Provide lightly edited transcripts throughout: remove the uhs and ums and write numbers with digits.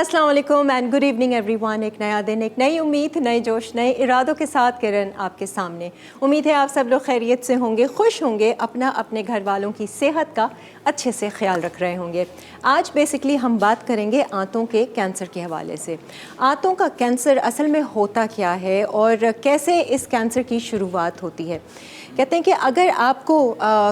अस्सलाम वालेकुम and good evening everyone. एक नया दिन, एक नई उम्मीद, नए जोश, नए इरादों के साथ किरण आपके सामने। उम्मीद है आप सब लोग खैरियत से होंगे, खुश होंगे, अपना अपने घर वालों की सेहत का अच्छे से ख्याल रख रहे होंगे। आज बेसिकली हम बात करेंगे आंतों के कैंसर के हवाले से। आंतों का कैंसर असल में होता क्या है और कैसे इस कैंसर की शुरुआत होती है। कहते हैं कि अगर आपको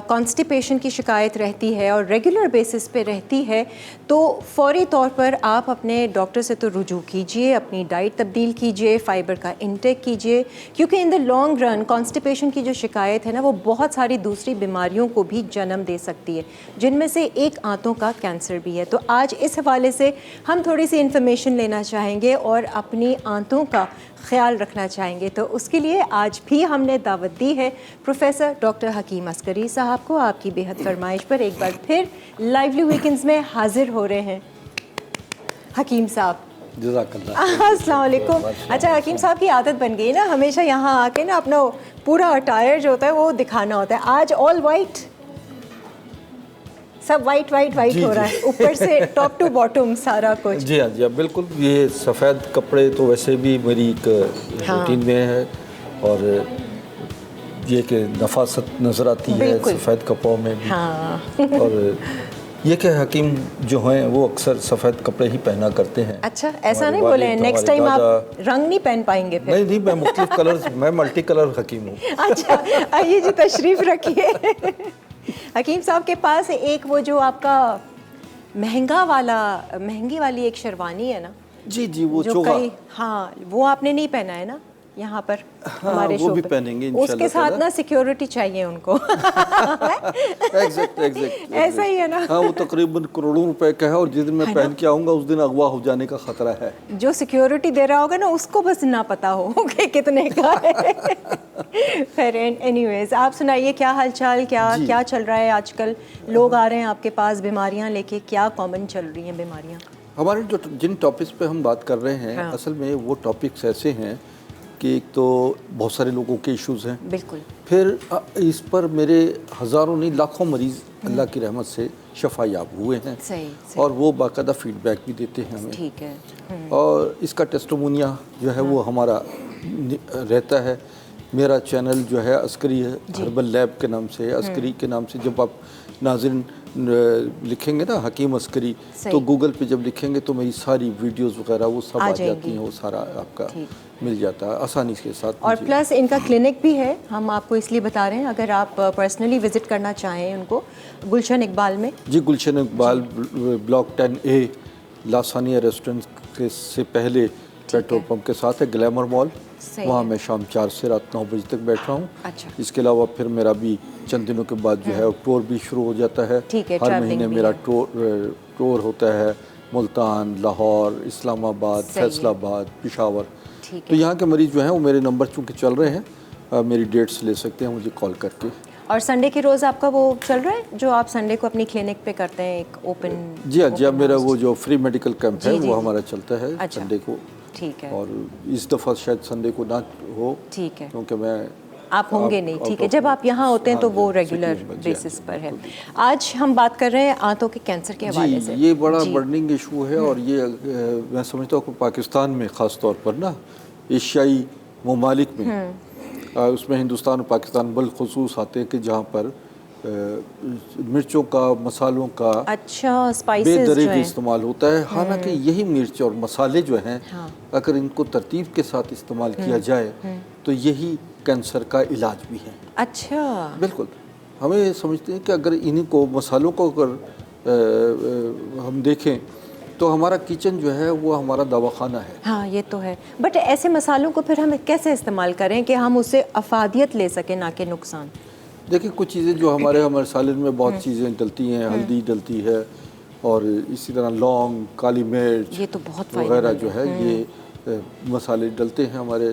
कॉन्स्टिपेशन की शिकायत रहती है और रेगुलर बेसिस पे रहती है तो फ़ौरी तौर पर आप अपने डॉक्टर से तो रुजू कीजिए, अपनी डाइट तब्दील कीजिए, फ़ाइबर का इंटेक कीजिए, क्योंकि in the long run constipation की जो शिकायत है ना, वो बहुत सारी दूसरी बीमारियों को भी जन्म दे सकती है, जिनमें से एक आंतों का कैंसर भी है। तो आज इस हवाले से हम थोड़ी सी इन्फॉर्मेशन लेना चाहेंगे और अपनी आंतों का ख्याल रखना चाहेंगे। तो उसके लिए आज भी हमने दावत दी है प्रोफेसर डॉक्टर हकीम अस्करी साहब को। आपकी बेहद फरमाइश पर एक बार फिर लाइवली वीकेंड्स में हाजिर हो रहे हैं हकीम साहब। अस्सलाम वालेकुम। अच्छा, हकीम साहब की आदत बन गई ना हमेशा यहाँ आके ना अपना पूरा अटायर जो होता है वो दिखाना होता है। आज ऑल वाइट, सब वाइट वाइट वाइट हो रहा है, ऊपर से टॉप टू बॉटम सारा कुछ। जी हाँ, जी हाँ, बिल्कुल। ये सफ़ेद कपड़े तो वैसे भी मेरी एक रूटीन में है और ये कि नफासत नज़र आती है सफ़ेद कपड़ों में भी। हाँ। और ये कि हकीम जो हैं वो अक्सर सफ़ेद कपड़े ही पहना करते हैं। अच्छा, ऐसा नहीं बोले नेक्स्ट टाइम आप रंग नहीं पहन पाएंगे फिर? नहीं, मैं मुख्तलिफ कलर, मैं मल्टी कलर हकीम हूँ। अच्छा, आइए जी तशरीफ़ रखिए। हकीम साहब के पास एक वो जो आपका महंगी वाली एक शेरवानी है ना। जी, वो जो कई, हाँ, वो आपने नहीं पहना है ना यहाँ पर। हाँ, हमारे वो शो भी पे पहनेंगे उसके साथ ना सिक्योरिटी चाहिए उनको। एग्जैक्ट ऐसा ही है ना। हाँ, वो तकरीबन करोड़ों रुपए का है और जिस दिन मैं पहन के आऊँगा उस दिन अगवा हो जाने का खतरा है। जो सिक्योरिटी दे रहा होगा ना उसको बस ना पता हो कि कितने का है। फिर एनीवेज आप सुनाइए, क्या हालचाल, क्या चल रहा है आजकल? लोग आ रहे हैं आपके पास बीमारियां लेके, क्या कॉमन चल रही हैं बीमारियां? हमारे जिन टॉपिक्स पे हम बात कर रहे हैं, हाँ। असल में वो टॉपिक्स ऐसे हैं कि एक तो बहुत सारे लोगों के इश्यूज हैं, बिल्कुल। फिर इस पर मेरे हज़ारों नहीं लाखों मरीज़ अल्लाह की रहमत से शफा याब हुए हैं। सही। और वो बाकायदा फीडबैक भी देते हैं हमें। ठीक है। और इसका टेस्टिमोनिया जो है वो हमारा रहता है। मेरा चैनल जो है अस्करी हर्बल लैब के नाम से, अस्करी के नाम से जब आप नाज़रीन लिखेंगे ना हकीम अस्करी, तो गूगल पे जब लिखेंगे तो मेरी सारी वीडियोस वगैरह वो सब आ जाती हैं, वो सारा आपका मिल जाता है आसानी के साथ। और प्लस इनका क्लिनिक भी है, हम आपको इसलिए बता रहे हैं अगर आप पर्सनली विजिट करना चाहें उनको, गुलशन इकबाल में। जी, गुलशन इकबाल ब्लॉक 10A लासानिया रेस्टोरेंट के से पहले पेट्रोल पंप के साथ है, ग्लैमर मॉल। वहाँ मैं शाम 4 से रात 9 बजे तक बैठ रहा हूँ। अच्छा। इसके अलावा फिर मेरा भी चंद दिनों के बाद जो है टूर भी शुरू हो जाता है। हर महीने मेरा टूर होता है मुल्तान, लाहौर, इस्लामाबाद, फैसलाबाद, पेशावर। तो यहाँ के मरीज़ जो हैं वो मेरे नंबर चूँकि चल रहे हैं, मेरी डेट्स ले सकते हैं मुझे कॉल करके। और संडे के रोज़ आपका वो चल रहा है जो आप संडे को अपनी क्लिनिक पे करते हैं, एक ओपन? जी हाँ, मेरा वो जो फ्री मेडिकल कैंप है वो हमारा चलता है संडे को। ठीक है। और इस दफ़ा शायद संडे को ना हो, ठीक है, क्योंकि आप होंगे नहीं। ठीक है, जब आप यहाँ होते हैं तो वो रेगुलर बेसिस पर है। आज हम बात कर रहे हैं आंतों के कैंसर के हवाले से। ये बड़ा बर्निंग इशू है और ये मैं समझता हूँ कि पाकिस्तान में ख़ास तौर पर ना एशियाई ममालिक में, उसमें हिंदुस्तान और पाकिस्तान बिलखुसूस आते हैं कि जहाँ पर मिर्चों का, मसालों का बेदरीग इस्तेमाल होता है। हालांकि यही मिर्च और मसाले जो हैं, अगर इनको तरतीब के साथ इस्तेमाल किया जाए तो यही कैंसर का इलाज भी है। अच्छा, बिल्कुल। हमें समझते हैं कि अगर इन्हीं को मसालों को अगर हम देखें तो हमारा किचन जो है वो हमारा दवाखाना है। हाँ, ये तो है। बट ऐसे मसालों को फिर हम कैसे इस्तेमाल करें कि हम उससे अफादियत ले सकें, ना कि नुकसान? देखिए, कुछ चीज़ें जो हमारे सालन में बहुत चीज़ें डलती हैं, हल्दी डलती है और इसी तरह लौंग, काली मिर्च, ये तो बहुत वगैरह जो है ये मसाले डलते हैं हमारे।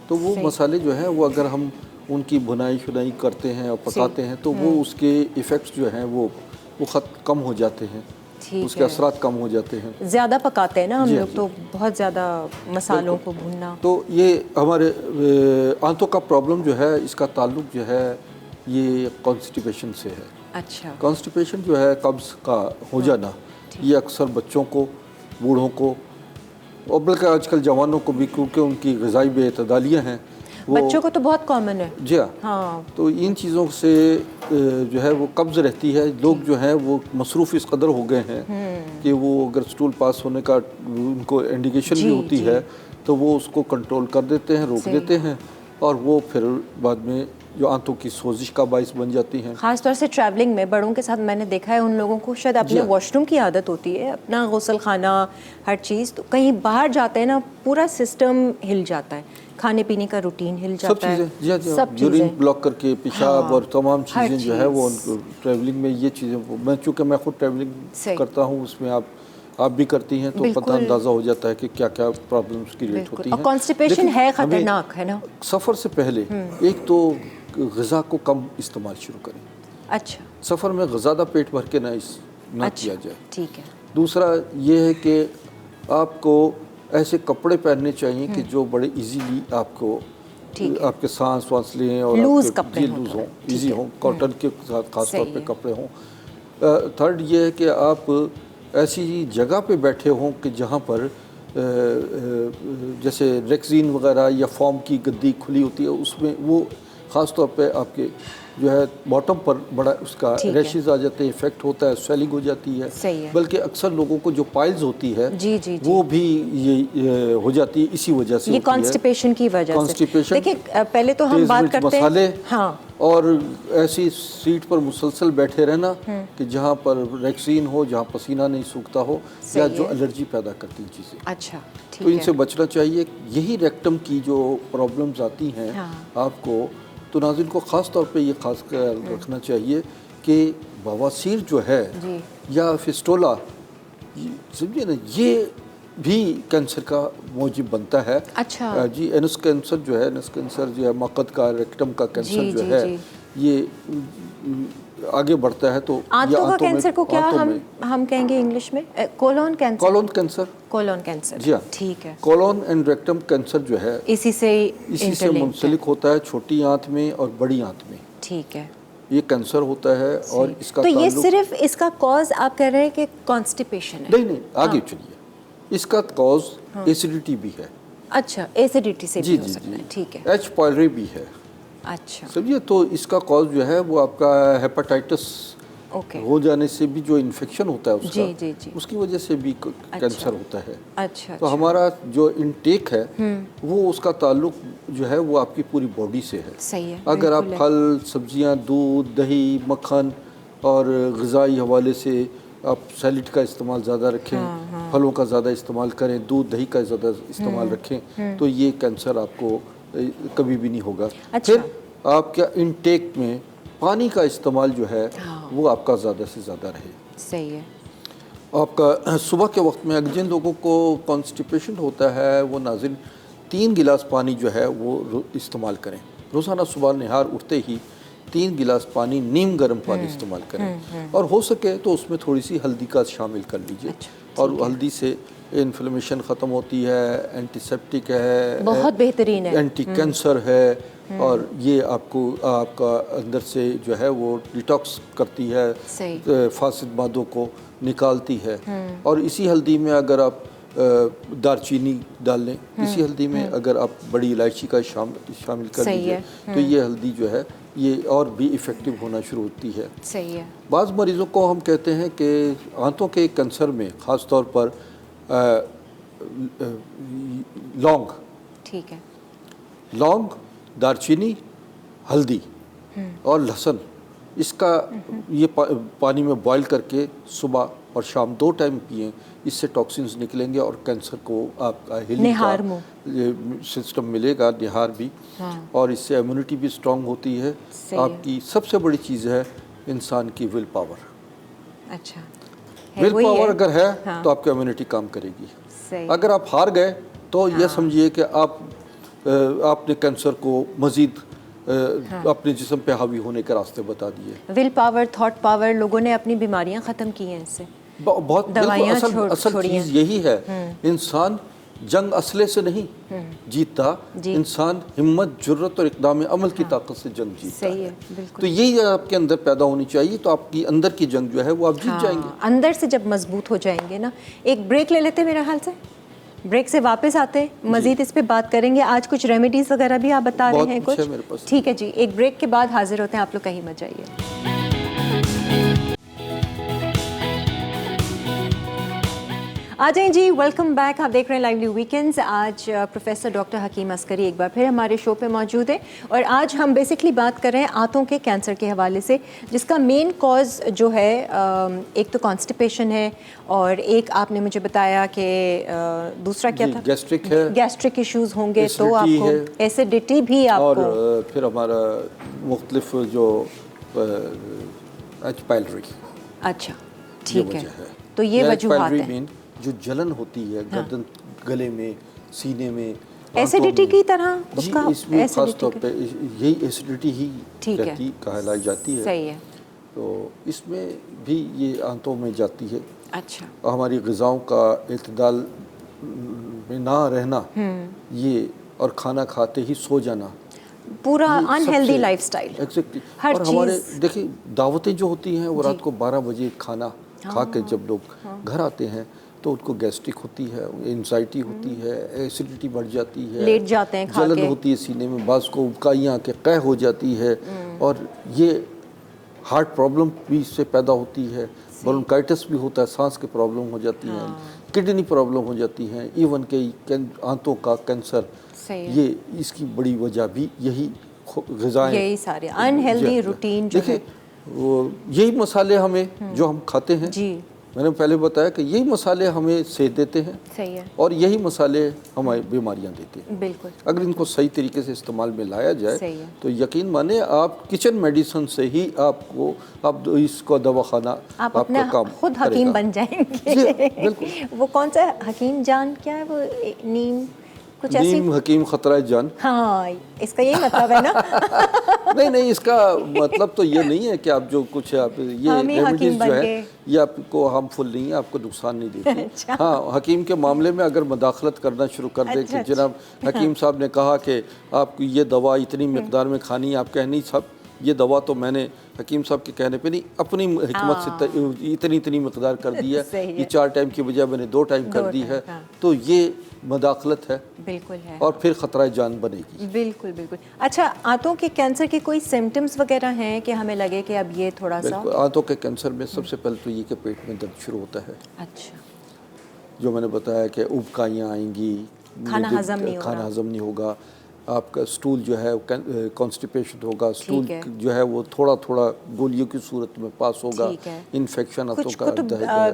तो वो मसाले जो हैं वो अगर हम उनकी भुनाई शुनाई करते हैं और पकाते हैं तो वो उसके इफ़ेक्ट्स जो हैं वो कम हो जाते हैं, उसके असरात कम हो जाते हैं। ज़्यादा पकाते हैं ना हम लोग, तो बहुत ज़्यादा मसालों को भूनना। तो ये हमारे आंतों का प्रॉब्लम जो है, इसका ताल्लुक जो है ये कॉन्स्टिपेशन से है। अच्छा। कॉन्स्टिपेशन जो है, कब्ज़ का हो जाना, ये अक्सर बच्चों को, बूढ़ों को और बल्कि आजकल जवानों को भी, क्योंकि उनकी ग़िज़ाई बेअतदालियाँ हैं, बच्चों को तो बहुत कॉमन है। जी हाँ। हाँ, तो इन चीज़ों से जो है वो कब्ज़ रहती है। लोग जो हैं वो मसरूफ़ इस कदर हो गए हैं कि वो अगर स्टूल पास होने का उनको इंडिकेशन भी होती है तो वो उसको कंट्रोल कर देते हैं, रोक देते हैं, और वो फिर बाद में जो आंतों की सोजिश का बाइस बन जाती हैं। ख़ास तौर से ट्रैवलिंग में बड़ों के साथ मैंने देखा है, उन लोगों को शायद अपने वॉशरूम की आदत होती है, अपना गुसल खाना, हर चीज़, तो कहीं बाहर जाते हैं ना, पूरा सिस्टम हिल जाता है, खाने पीने का रूटीन हिल जाता है, सब यूरिन ब्लॉक करके पेशाब और तमाम चीज़ें जो है वो ट्रैवलिंग में ये चीज़ें, मैं चूँकि मैं खुद ट्रैवलिंग करता हूँ, उसमें आप भी करती हैं तो पता अंदाज़ा हो जाता है कि क्या क्या प्रॉब्लम्स क्रिएट होती हैं। और कॉन्स्टिपेशन है ख़तरनाक, है ना। सफ़र से पहले एक तो ग़िज़ा को कम इस्तेमाल शुरू करें। अच्छा, सफ़र में ज़्यादा पेट भर के ना किया जाए। ठीक है। दूसरा ये है कि आपको ऐसे कपड़े पहनने चाहिए कि जो बड़े इजीली आपको आपके सांस वांस लें और लूज़ कपड़े लूज़ हों, ईजी हों, कॉटन के साथ खास तौर पे कपड़े हों। थर्ड ये है कि आप ऐसी जगह पे बैठे हों कि जहाँ पर जैसे रेक्सीन वगैरह या फॉर्म की गद्दी खुली होती है, उसमें वो ख़ास तौर पे आपके जो है बॉटम पर बड़ा उसका रैशेस आ जाते हैं, इफेक्ट होता है, स्वेलिंग हो जाती है। बल्कि अक्सर लोगों को जो पाइल्स होती है वो भी ये हो जाती है इसी वजह से, ये कॉन्स्टिपेशन की वजह से। देखिए पहले तो हम बात करते हैं मसाले, हाँ, और ऐसी सीट पर मुसलसल बैठे रहना कि जहाँ पर रेक्सीन हो, जहाँ पसीना नहीं सूखता हो, या जो एलर्जी पैदा करती चीज़ें। अच्छा, तो इनसे बचना चाहिए। यही रेक्टम की जो प्रॉब्लम्स आती हैं आपको, तो नाज़रीन को ख़ास तौर पे ये ख़ास ख्याल रखना चाहिए कि बवासीर जो है या फिस्टोला, समझिए ना, ये भी कैंसर का मौजिब बनता है। अच्छा जी, एनस कैंसर जो है, एनस कैंसर जो है, मकद का, रेक्टम का कैंसर जो है, ये आगे बढ़ता है। तो आंतों का कैंसर को क्या हम कहेंगे इंग्लिश में? Colon cancer. Colon cancer. Colon cancer, जी हाँ, ठीक है। कोलोन एंड रेक्टम कैंसर जो है इसी से मुंसलिक होता है, छोटी आंत में और बड़ी आंत में। ठीक है, ये कैंसर होता है। और इसका तो ये सिर्फ इसका कॉज आप कह रहे हैं कि कॉन्स्टिपेशन है? नहीं, आगे चलिए, इसका कॉज एसिडिटी भी है। अच्छा, एसिडिटी से भी हो सकता है, ठीक है। एच पायलरी भी है। अच्छा, समझिए, तो इसका कॉज जो है वो आपका हेपेटाइटिस हो जाने से भी जो इन्फेक्शन होता है उसका, उसकी वजह से भी कैंसर होता है। अच्छा, तो हमारा जो इनटेक है वो उसका ताल्लुक जो है वो आपकी पूरी बॉडी से है। सही है। अगर आप फल, सब्जियां, दूध, दही, मक्खन और ग़िज़ाई हवाले से आप सैलेड का इस्तेमाल ज़्यादा रखें, फलों का ज़्यादा इस्तेमाल करें, दूध दही का ज़्यादा इस्तेमाल रखें, तो ये कैंसर आपको कभी भी नहीं होगा। फिर आपका इनटेक में पानी का इस्तेमाल जो है वो आपका ज़्यादा से ज़्यादा रहे। सही है। आपका सुबह के वक्त में जिन लोगों को कॉन्स्टिपेशन होता है वो नाज़रीन 3 गिलास पानी जो है वो इस्तेमाल करें रोज़ाना। सुबह निहार उठते ही 3 गिलास पानी, नीम गर्म पानी इस्तेमाल करें, और हो सके तो उसमें थोड़ी सी हल्दी का शामिल कर लीजिए। और हल्दी से इन्फ्लेमेशन ख़त्म होती है, एंटीसेप्टिक है, बहुत बेहतरीन है, एंटी कैंसर है, और ये आपका अंदर से जो है वो डिटॉक्स करती है, फासिद मादों को निकालती है। और इसी हल्दी में अगर आप दालचीनी डाल लें, इसी हल्दी में अगर आप बड़ी इलायची का शामिल कर लीजिए, तो ये हल्दी जो है ये और भी इफ़ेक्टिव होना शुरू होती है। सही है। बाज़ मरीज़ों को हम कहते हैं कि आंतों के कैंसर में ख़ास तौर पर लौंग, ठीक है, लौंग, दालचीनी, हल्दी और लहसुन, इसका ये पानी में बॉईल करके सुबह और शाम 2 टाइम पिएं। इससे टॉक्सिन्स निकलेंगे और कैंसर को आपका हीलिंग का सिस्टम मिलेगा, निहार भी, और इससे इम्यूनिटी भी स्ट्रांग होती है। आपकी सबसे बड़ी चीज़ है इंसान की विल पावर। अच्छा, विल पावर अगर है तो आपकी इम्यूनिटी काम करेगी। अगर आप हार गए तो यह समझिए कि आपने कैंसर को मज़ीद अपने जिस्म पे हावी होने के रास्ते बता दिए। विल पावर, थॉट पावर, लोगों ने अपनी बीमारियां ख़त्म की हैं इससे। बहुत असल चीज़ यही है। इंसान जंग असले से नहीं जीतता, इंसान हिम्मत, जुर्रत और इक़दाम अमल की ताकत से जंग जीतता है। तो यही आपके अंदर पैदा होनी चाहिए, तो आपकी अंदर की जंग जो है वो आप जीत जाएंगे। अंदर से जब मजबूत हो जाएंगे ना। एक ब्रेक ले लेते हैं मेरे ख्याल से। ब्रेक से वापस आते हैं, मज़ीद इस पे बात करेंगे। आज कुछ रेमेडीज़ वगैरह भी आप बता रहे हैं बहुत कुछ? है मेरे पास। ठीक है जी, एक ब्रेक के बाद हाजिर होते हैं, आप लोग कहीं मत जाइए। आ जाएं जी, वेलकम बैक। आप देख रहे हैं लाइवली वीकेंड्स। आज प्रोफेसर डॉक्टर हकीम अस्करी एक बार फिर हमारे शो पे मौजूद है और आज हम बेसिकली बात कर रहे हैं आंतों के कैंसर के हवाले से, जिसका मेन कॉज जो है एक तो कॉन्स्टिपेशन है और एक आपने मुझे बताया कि दूसरा क्या था? गैस्ट्रिक है, गैस्ट्रिक इश्यूज होंगे तो एसिडिटी आपको है, एसिडिटी भी आपको, और फिर हमारा मुख्तलिफ जो एच पाइलरी। अच्छा ठीक है, है। तो ये वजूहात पाइलरी हैं। मीन जो जलन होती है गर्दन, गले में, सीने में, एसिडिटी की तरह जी, उसका इसमें खास एसिडिटी तौर पे यही एसिडिटी ही ठीक है, कहलाई जाती है। सही है। तो इसमें भी ये आंतों में जाती है। अच्छा, हमारी ग़िज़ाओं का इत्तेदाल में ना रहना, ये और खाना खाते ही सो जाना, पूरा ये अनहेल्दी सबसे- लाइफस्टाइल। एग्जैक्टली। हर और हमारे चीज़। देखिए दावतें जो होती हैं वो जी। रात को 12 बजे खाना खा के जब लोग घर आते हैं तो उनको गैस्ट्रिक होती है, एंजाइटी होती है, एसिडिटी बढ़ जाती है, लेट जाते हैं खा जलन के। होती है सीने में, बाज़ को उबकाइयाँ के क़ह हो जाती है और ये हार्ट प्रॉब्लम भी इससे पैदा होती है, ब्रोंकाइटिस भी होता है, सांस के प्रॉब्लम हो जाती हैं, किडनी प्रॉब्लम हो जाती हैं, इवन के आंतों का कैंसर, सही है। ये इसकी बड़ी वजह भी यही ग़िज़ाएँ, यही सारे अनहेल्दी रूटीन जो है। देखिए वो यही मसाले हमें जो हम खाते हैं, जी मैंने पहले बताया कि यही मसाले हमें सेहत देते हैं सही है, और यही मसाले हमें बीमारियां देते हैं। बिल्कुल अगर इनको सही तरीके से इस्तेमाल में लाया सही जाए है। तो यकीन माने आप किचन मेडिसिन से ही आपको आप इसको दवाखाना आप आपका अपना काम खुद हकीम करेगा। बन जी, जाएंगे। बिल्कुल। वो कौन सा हकीम जान क्या है वो, नीम कुछ ऐसी? नीम हकीम खतरा जान। हाँ, इसका यही मतलब है ना? नहीं, इसका मतलब तो ये नहीं है कि आप जो कुछ आप ये हम ही हकीम रेमेडीज बन जो है गए। ये आपको हार्मफुल नहीं है, आपको नुकसान नहीं देती। अच्छा। हाँ, हकीम के मामले में अगर मदाखलत करना शुरू कर दे अच्छा, कि जनाब हकीम साहब ने कहा कि आपको ये दवा इतनी मकदार में खानी है, आप कह नहीं साहब ये दवा तो मैंने हकीम साहब के कहने पे नहीं अपनी हिकमत से इतनी मकदार कर दी है, सही है। ये 4 टाइम की बजाय मैंने 2 टाइम कर दी है, तो ये मदाखलत है बिल्कुल है। और फिर ख़तरा जान बनेगी। बिल्कुल बिल्कुल। अच्छा, आंतों के कैंसर के कोई सिम्टम्स वगैरह हैं कि हमें लगे कि अब ये थोड़ा सा? बिल्कुल, आंतों के कैंसर में सबसे पहले तो ये कि पेट में दर्द शुरू होता है। अच्छा, जो मैंने बताया कि उबकाइयाँ आएंगी, खाना हजम नहीं होगा, खाना हजम नहीं होगा, आपका स्टूल जो है कॉन्स्टिपेशन होगा, स्टूल है। जो है वो थोड़ा थोड़ा गोलियों की सूरत में पास होगा, ठीक है। इन्फेक्शन आंतों कुछ का को तो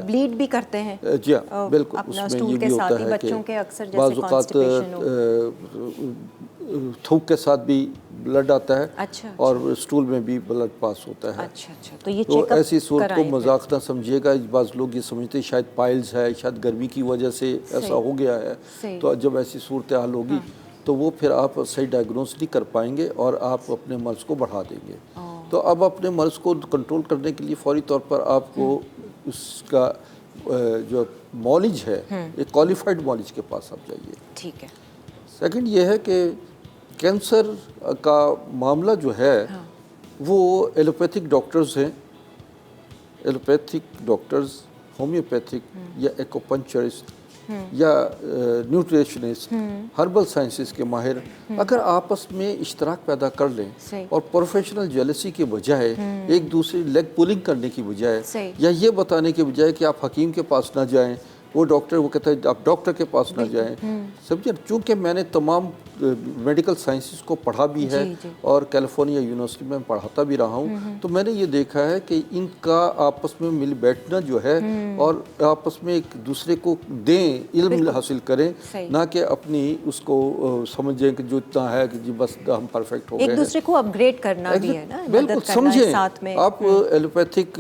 ब्लीड भी करते हैं। जी हाँ, बिल्कुल। अपना उसमें स्टूल ये के भी साथ होता ही है बच्चों के कि अक्सर जैसे बाज़ औक़ात कॉन्स्टिपेशन हो। थूक के साथ भी ब्लड आता है। अच्छा, और स्टूल में भी ब्लड पास होता है। अच्छा अच्छा, तो ये तो चेकअप ऐसी सूरत को कराएं फिर। मजाक ना समझिएगा। बाज़ लोग ये समझते हैं शायद पाइल्स है, शायद गर्मी की वजह से ऐसा हो गया है। सही। तो जब ऐसी सूरत हाल होगी तो वो फिर आप सही डायग्नोस नहीं कर पाएंगे और आप अपने मर्ज़ को बढ़ा देंगे। तो अब अपने मर्ज़ को कंट्रोल करने के लिए फ़ौरी तौर पर आपको उसका जो मॉलिज है, एक क्वालिफाइड मॉलिज के पास आप जाइए। ठीक है। सेकंड ये है कि कैंसर का मामला जो है वो एलोपैथिक डॉक्टर्स हैं, एलोपैथिक डॉक्टर्स, होम्योपैथिक या एक्यूपंक्चरिस्ट या न्यूट्रिशनिस्ट, हर्बल साइंसेस के माहिर अगर आपस में इश्तराक पैदा कर लें और प्रोफेशनल जेलसी के बजाय एक दूसरे लेग पुलिंग करने की बजाय या ये बताने के बजाय कि आप हकीम के पास ना जाएं, वो डॉक्टर वो कहता है आप डॉक्टर के पास ना जाएं। समझे, चूँकि मैंने तमाम मेडिकल साइंसेस को पढ़ा भी है और कैलिफोर्निया यूनिवर्सिटी में पढ़ाता भी रहा हूँ, तो मैंने ये देखा है कि इनका आपस में मिल बैठना जो है और आपस में एक दूसरे को दें, इल्म हासिल करें, ना कि अपनी उसको समझें कि जो इतना है कि जी बस हम परफेक्ट हो गए। एक दूसरे को अपग्रेड करना भी है ना, बिल्कुल। समझें साथ में आप एलोपैथिक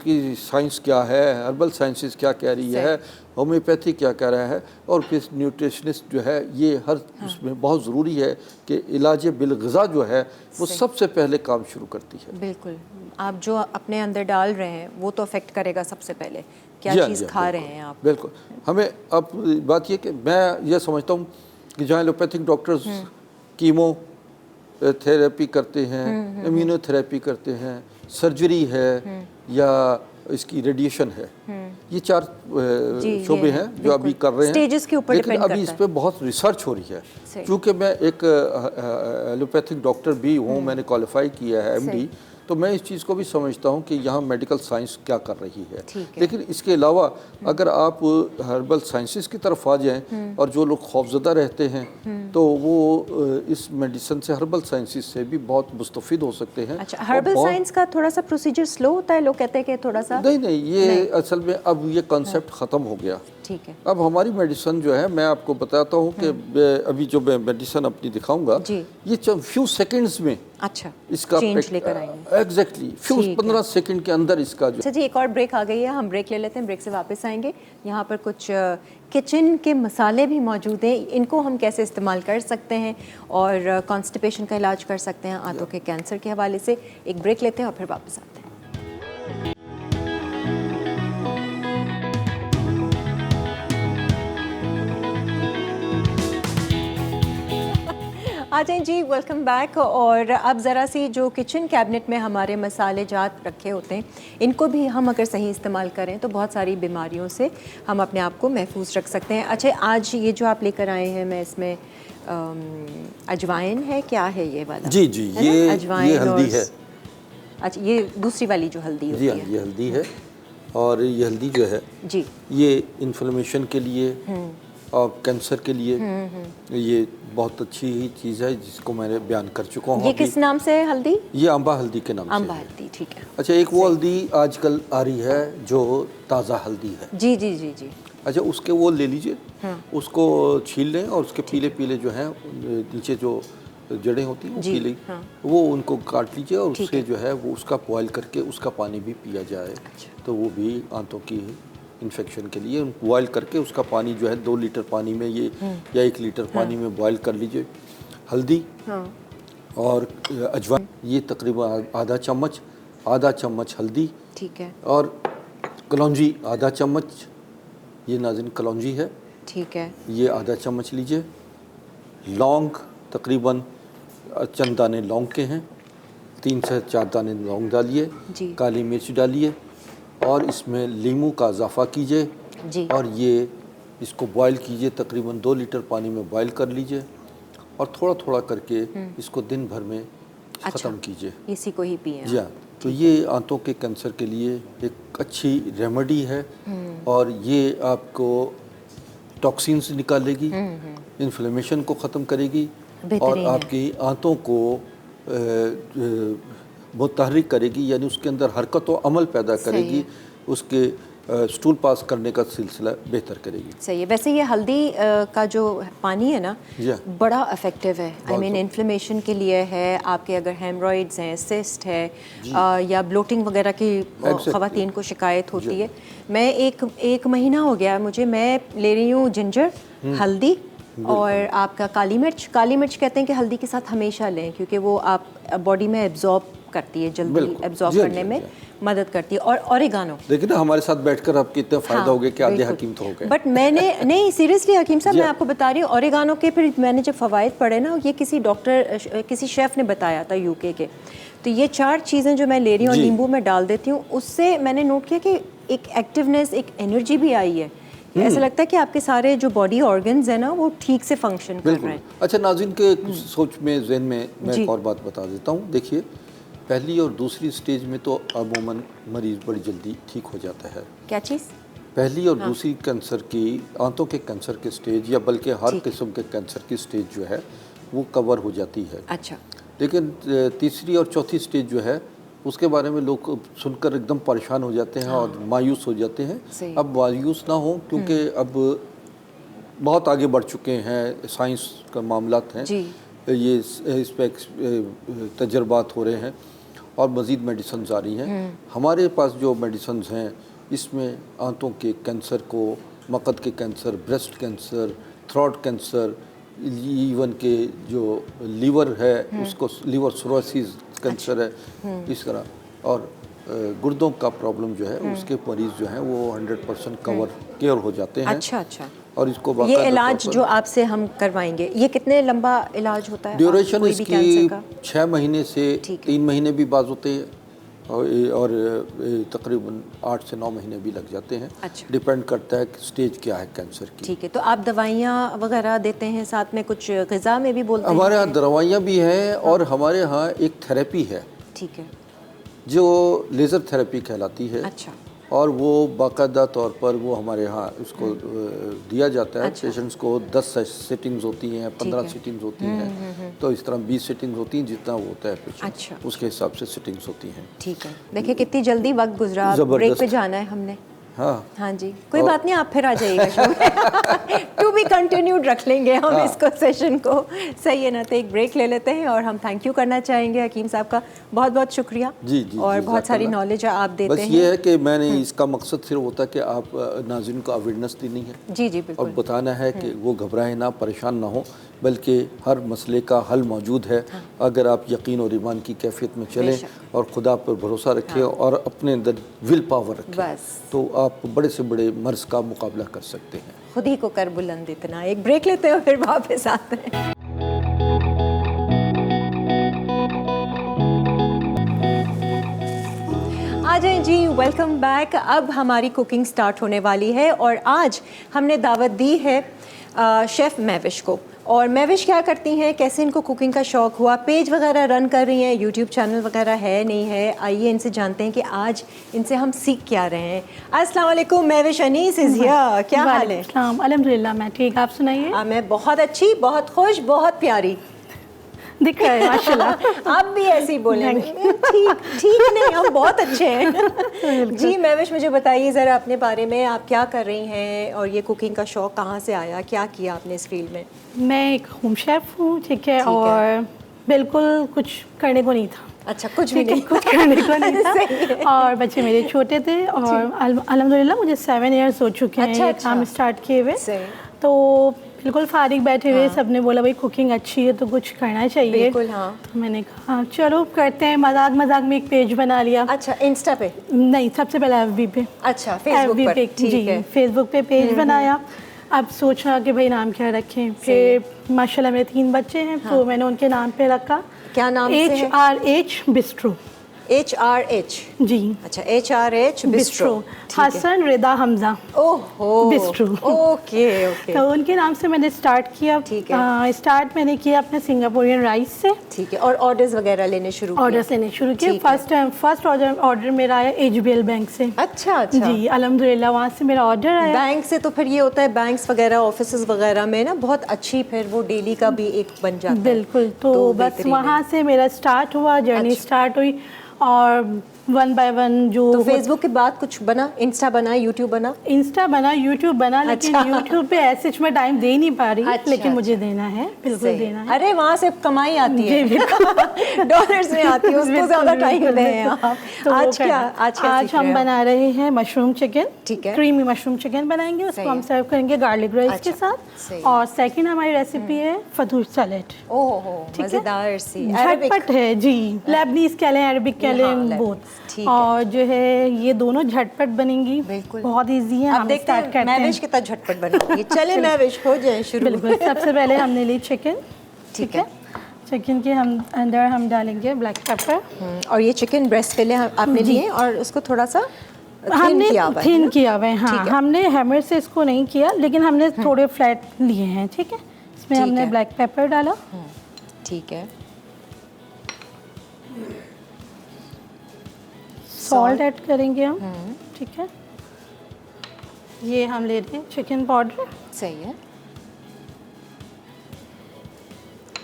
की साइंस क्या है, हर्बल साइंसेस क्या कह रही है, होम्योपैथी क्या कह रहा है, और फिर न्यूट्रिशनिस्ट जो है ये हर उसमें बहुत ज़रूरी है कि इलाज बिलग़िज़ा जो है वो सबसे पहले काम शुरू करती है। बिल्कुल, आप जो अपने अंदर डाल रहे हैं वो तो अफेक्ट करेगा सबसे पहले, क्या चीज़ खा रहे हैं आप। बिल्कुल। हमें अब बात ये कि मैं ये समझता हूँ कि जहाँ एलोपैथिक डॉक्टर्स कीमो थेरेपी करते हैं, इम्यूनोथेरेपी करते हैं, सर्जरी है या इसकी रेडिएशन है। ये 4 जी, शोबे ये हैं जो अभी कर रहे हैं, स्टेजेस के ऊपर लेकिन डिपेंड अभी इस करता पे बहुत रिसर्च हो रही है। सही। क्योंकि मैं एक एलोपैथिक डॉक्टर भी हूँ, मैंने क्वालिफाई किया है एमडी, तो मैं इस चीज़ को भी समझता हूँ कि यहाँ मेडिकल साइंस क्या कर रही है। लेकिन इसके अलावा अगर आप हर्बल साइंसेस की तरफ आ जाएं और जो लोग खौफजदा रहते हैं तो वो इस मेडिसिन से, हर्बल साइंसेस से भी बहुत मुस्तफ़िद हो सकते हैं। अच्छा, हर्बल साइंस का थोड़ा सा प्रोसीजर स्लो होता है, लोग कहते हैं कि थोड़ा सा नहीं, ये असल में अब ये कॉन्सेप्ट ख़त्म हो गया। ठीक है। अब हमारी मेडिसिन जो है, मैं आपको बताता हूँ कि अभी जो मैं मेडिसिन अपनी दिखाऊंगा, ये फ्यू सेकंड्स में अच्छा इसका चेंज लेकर आएंगे। एग्जैक्टली फ्यू 15 सेकंड के अंदर इसका जो। अच्छा जी, एक और ब्रेक आ गई है, हम ब्रेक ले लेते हैं, ब्रेक से वापस आएंगे। यहाँ पर कुछ किचन के मसाले भी मौजूद हैं, इनको हम कैसे इस्तेमाल कर सकते हैं और कॉन्स्टिपेशन का इलाज कर सकते हैं, आंतों के कैंसर के हवाले से। एक ब्रेक लेते हैं और फिर वापस आते हैं। आ जाएं जी, वेलकम बैक। और अब ज़रा सी जो किचन कैबिनेट में हमारे मसाले जात रखे होते हैं, इनको भी हम अगर सही इस्तेमाल करें तो बहुत सारी बीमारियों से हम अपने आप को महफूज रख सकते हैं। अच्छा, आज ये जो आप लेकर आए हैं, मैं इसमें अजवाइन है, क्या है ये वाला? जी, ये हल्दी है। अच्छा, ये दूसरी वाली जो हल्दी होती है। ये हल्दी है, और ये हल्दी जो है जी, ये इन्फ्लेमेशन के लिए और कैंसर के लिए ये बहुत अच्छी ही चीज़ है, जिसको मैंने बयान कर चुका हूँ। ये किस नाम से है हल्दी? ये अम्बा हल्दी के नाम से। अम्बा हल्दी, ठीक है। अच्छा, एक वो हल्दी आजकल आ रही है जो ताज़ा हल्दी है। जी जी जी जी। अच्छा, उसके वो ले लीजिए, उसको छील लें और उसके पीले पीले जो हैं नीचे जो जड़ें होती हैं वो पीली, वो उनको काट लीजिए और उससे जो है वो उसका बॉयल करके उसका पानी भी पिया जाए। तो वो भी आंतों की इन्फेक्शन के लिए बॉयल करके उसका पानी जो है 2 लीटर पानी में ये या 1 लीटर पानी में बॉयल कर लीजिए। हल्दी और अजवाइन, ये तकरीबन आधा चम्मच हल्दी, ठीक है। और कलौंजी आधा चम्मच, ये नाज़रीन कलौंजी है, ठीक है, ये आधा चम्मच लीजिए। लौंग तकरीबन चंद दाने लौंग के हैं, 3 से 4 दाने लौंग डालिए, काली मिर्च डालिए और इसमें लीमू का इजाफा कीजिए और ये इसको बॉयल कीजिए। तकरीबन 2 लीटर पानी में बॉयल कर लीजिए और थोड़ा थोड़ा करके इसको दिन भर में ख़त्म कीजिए। इसी को ही पिए? जी हाँ। तो ये आंतों के कैंसर के लिए एक अच्छी रेमेडी है और ये आपको टॉक्सिन्स निकालेगी, इन्फ्लेमेशन को ख़त्म करेगी और आपकी आंतों को मुतहर्रिक करेगी, यानी उसके अंदर हरकत व अमल पैदा करेगी, उसके स्टूल पास करने का सिलसिला बेहतर करेगी। सही है। वैसे ये हल्दी का जो पानी है ना, बड़ा इफेक्टिव है। आई मीन इन्फ्लेमेशन के लिए है, आपके अगर हेमरॉइड्स हैं, सिस्ट है या ब्लोटिंग वगैरह की ख़वातीन को शिकायत होती है। मैं एक महीना हो गया मुझे, मैं ले रही हूँ जिंजर, हल्दी और आपका काली मिर्च कहते हैं कि हल्दी के साथ हमेशा लें, क्योंकि वो आप बॉडी में एब्जॉर्ब करती है, जल्दी एब्जॉर्ब करने में मदद करती है। और ऑरिगानो, देखिए ना, हमारे साथ बैठकर आपके इतना फ़ायदा हो गया कि आधे हकीम तो हो गए। बट मैंने नहीं, सीरियसली हकीम साहब, मैं आपको बता रही हूँ, ऑरिगानो के फिर मैंने जब फ़वाइद पढ़े ना, ये किसी शेफ़ ने बताया था यूके के। तो ये 4 चीज़ें जो मैं ले रही हूँ, नींबू में डाल देती हूँ, उससे मैंने नोट किया कि एक एक्टिवनेस, एक एनर्जी भी आई है। ऐसा लगता है कि आपके सारे जो बॉडी ऑर्गन्स हैं ना, वो ठीक से फंक्शन कर रहे हैं। अच्छा नाज़रीन के सोच में, ज़हन में मैं एक और बात बता देता हूँ। देखिए, पहली और दूसरी स्टेज में तो अमूमन मरीज़ बड़ी जल्दी ठीक हो जाता है। क्या चीज़? पहली और दूसरी कैंसर की, आंतों के कैंसर के स्टेज या बल्कि हर किस्म के कैंसर की स्टेज जो है वो कवर हो जाती है। अच्छा। लेकिन तीसरी और चौथी स्टेज जो है उसके बारे में लोग सुनकर एकदम परेशान हो जाते हैं और मायूस हो जाते हैं। अब मायूस ना हो, क्योंकि अब बहुत आगे बढ़ चुके हैं, साइंस का मामलात हैं, ये इस पर तजर्बात हो रहे हैं और मज़ीद मेडिसिन आ रही हैं। हमारे पास जो मेडिसिन हैं इसमें आंतों के कैंसर को, मकद के cancer, breast cancer, throat cancer, even के जो लीवर है उसको लीवर सिरोसिस कैंसर है, इस तरह, और गुर्दों का प्रॉब्लम जो है उसके मरीज़ जो हैं वो 100% केयर हो जाते हैं। अच्छा अच्छा। और इसको ये इलाज जो आपसे हम करवाएंगे, ये कितने लंबा इलाज होता है? ड्यूरेशन इसकी 6 महीने से 3 महीने भी बाज होते हैं, और तकरीबन 8 से 9 महीने भी लग जाते हैं। अच्छा। डिपेंड करता है कि स्टेज क्या है कैंसर की। ठीक है, तो आप दवाइयाँ वगैरह देते हैं, साथ में कुछ ग़िज़ा में भी बोलते हैं? हमारे यहाँ दवाइयाँ भी हैं और हमारे यहाँ एक थेरेपी है ठीक है। जो लेज़र थेरेपी कहलाती है। अच्छा। और वो बाकायदा तौर पर वो हमारे यहाँ उसको दिया जाता है। अच्छा। पेशेंट्स को 10 सिटिंग्स होती हैं, 15 सिटिंग्स होती हैं, तो इस तरह 20 सिटिंग्स होती हैं, जितना वो होता है पेशेंट। अच्छा। उसके हिसाब से सिटिंग्स होती हैं। ठीक है, देखिए कितनी जल्दी वक्त गुजरा, ब्रेक पे जाना है हमने। हाँ जी, कोई बात नहीं, आप फिर आ जाइएगा शो में। टू बी कंटिन्यूड रख लेंगे हम इसको, सेशन को। सही है ना, तो एक ब्रेक ले लेते हैं और हम थैंक यू करना चाहेंगे हकीम साहब का, बहुत बहुत शुक्रिया। जी जी। और बहुत सारी नॉलेज आप देते हैं। बस ये है कि मैंने इसका मकसद सिर्फ होता है कि आप नाज़रीन को अवेयरनेस देनी है। जी जी बिल्कुल। और बताना है कि वो घबराएं ना, परेशान ना हो, बल्कि हर मसले का हल मौजूद है। अगर आप यकीन और ईमान की कैफियत में चलें और खुदा पर भरोसा रखें और अपने अंदर विल पावर रखें, बस तो आप बड़े से बड़े मर्ज़ का मुकाबला कर सकते हैं। खुद ही को कर बुलंद इतना। एक ब्रेक लेते हैं फिर वापस आते हैं। आ जाएं जी, वेलकम बैक। अब हमारी कुकिंग स्टार्ट होने वाली है और आज हमने दावत दी है शेफ़ महविश को। और महविश क्या करती हैं, कैसे इनको कुकिंग का शौक़ हुआ, पेज वगैरह रन कर रही हैं, यूट्यूब चैनल वगैरह है नहीं है। आइए इनसे जानते हैं कि आज इनसे हम सीख क्या रहे हैं। अस्सलाम वालेकुम, महविश अनीस इज़ हियर। क्या हाल है? अल्हम्दुलिल्लाह मैं ठीक, आप सुनाइए। मैं बहुत अच्छी, बहुत खुश, बहुत प्यारी दिख रहा है माशाल्लाह। आप भी ऐसे ही बोलें। ठीक ठीक नहीं, हम बहुत अच्छे हैं। जी महविश, मुझे बताइए ज़रा अपने बारे में, आप क्या कर रही हैं और ये कुकिंग का शौक़ कहाँ से आया, क्या किया आपने इस फील्ड में? मैं एक होम शेफ़ हूँ, ठीक है, और बिल्कुल कुछ करने को नहीं था। अच्छा, कुछ भी नहीं, कुछ करने को नहीं था। और बच्चे मेरे छोटे थे और अल्हम्दुलिल्लाह मुझे 7 इयर्स हो चुके हैं ये काम स्टार्ट किए हुए। तो बिल्कुल फारिग बैठे हुए सबने बोला भाई कुकिंग अच्छी है तो कुछ करना चाहिए। बिल्कुल, हाँ। तो मैंने कहा चलो करते हैं, मजाक मजाक में एक पेज बना लिया। अच्छा, इंस्टा पे? नहीं, सबसे पहले एफबी पे। अच्छा, फेसबुक पर? ठीक है, फेसबुक पे पेज बनाया। अब सोचा कि भाई नाम क्या रखें, फिर माशाल्लाह मेरे 3 बच्चे हैं तो मैंने उनके नाम पे रखा। क्या नाम से है? HRH bistro. HRH? जी। अच्छा, HRH बिस्ट्रो। हसन रिदा हमजा। ओहो, बिस्ट्रो। Okay okay. तो उनके नाम से मैंने स्टार्ट किया। ठीक है। स्टार्ट मैंने किया अपने सिंगापुरियन राइस से। ठीक है, और ऑर्डर्स वगैरह लेने शुरू किए? ऑर्डर्स लेने शुरू किए। फर्स्ट ऑर्डर मेरा आया HBL बैंक से। अच्छा अच्छा। जी अल्हम्दुलिल्लाह, वहाँ से मेरा ऑर्डर आया। बैंक से तो फिर ये होता है, बैंक्स वगैरह ऑफिसेज वगैरह में ना बहुत अच्छी फिर वो डेली का भी एक बन जाता है। बिल्कुल, तो बस वहाँ से मेरा स्टार्ट हुआ, जर्नी स्टार्ट हुई। और 1 बाय 1 जो तो फेसबुक के बाद कुछ बना, इंस्टा बना, यूट्यूब बना? इंस्टा बना, यूट्यूब बना, लेकिन यूट्यूब पे ऐसे मैं टाइम दे नहीं पा रही। लेकिन मुझे देना है, बिल्कुल देना है। अरे वहाँ से कमाई आती है, डॉलर्स में आती है, उसको ज़्यादा टाइम दें आप। तो आज हम बना रहे हैं मशरूम चिकन। ठीक है, क्रीमी मशरूम चिकन बनाएंगे, उसको हम सर्व करेंगे गार्लिक राइस के साथ। और सेकंड हमारी रेसिपी है फतूश सैलेड। ओहो, मज़ेदार सी, झटपट है जी, लेबनीज कह लें, अरबिक कह लें, बोथ। और जो है ये दोनों झटपट बनेंगी, बहुत इजी है। अब देखते हैं महविश कितना झटपट बनाएंगे। चले महविश, हो जाए शुरू। बिल्कुल, सबसे पहले हमने ली चिकन। ठीक है, चिकन के अंदर हम डालेंगे ब्लैक पेपर। और ये चिकन ब्रेस्ट फिले आपने लिए और उसको थोड़ा सा हमने थिन किया हुआ है। हाँ, हमने हैमर से इसको नहीं किया, लेकिन हमने थोड़े फ्लैट लिए हैं। ठीक है, इसमें हमने ब्लैक पेपर डाला। ठीक है, सॉल्ट ऐड करेंगे हम। ठीक है, ये हम ले रहे हैं चिकन पाउडर। सही है।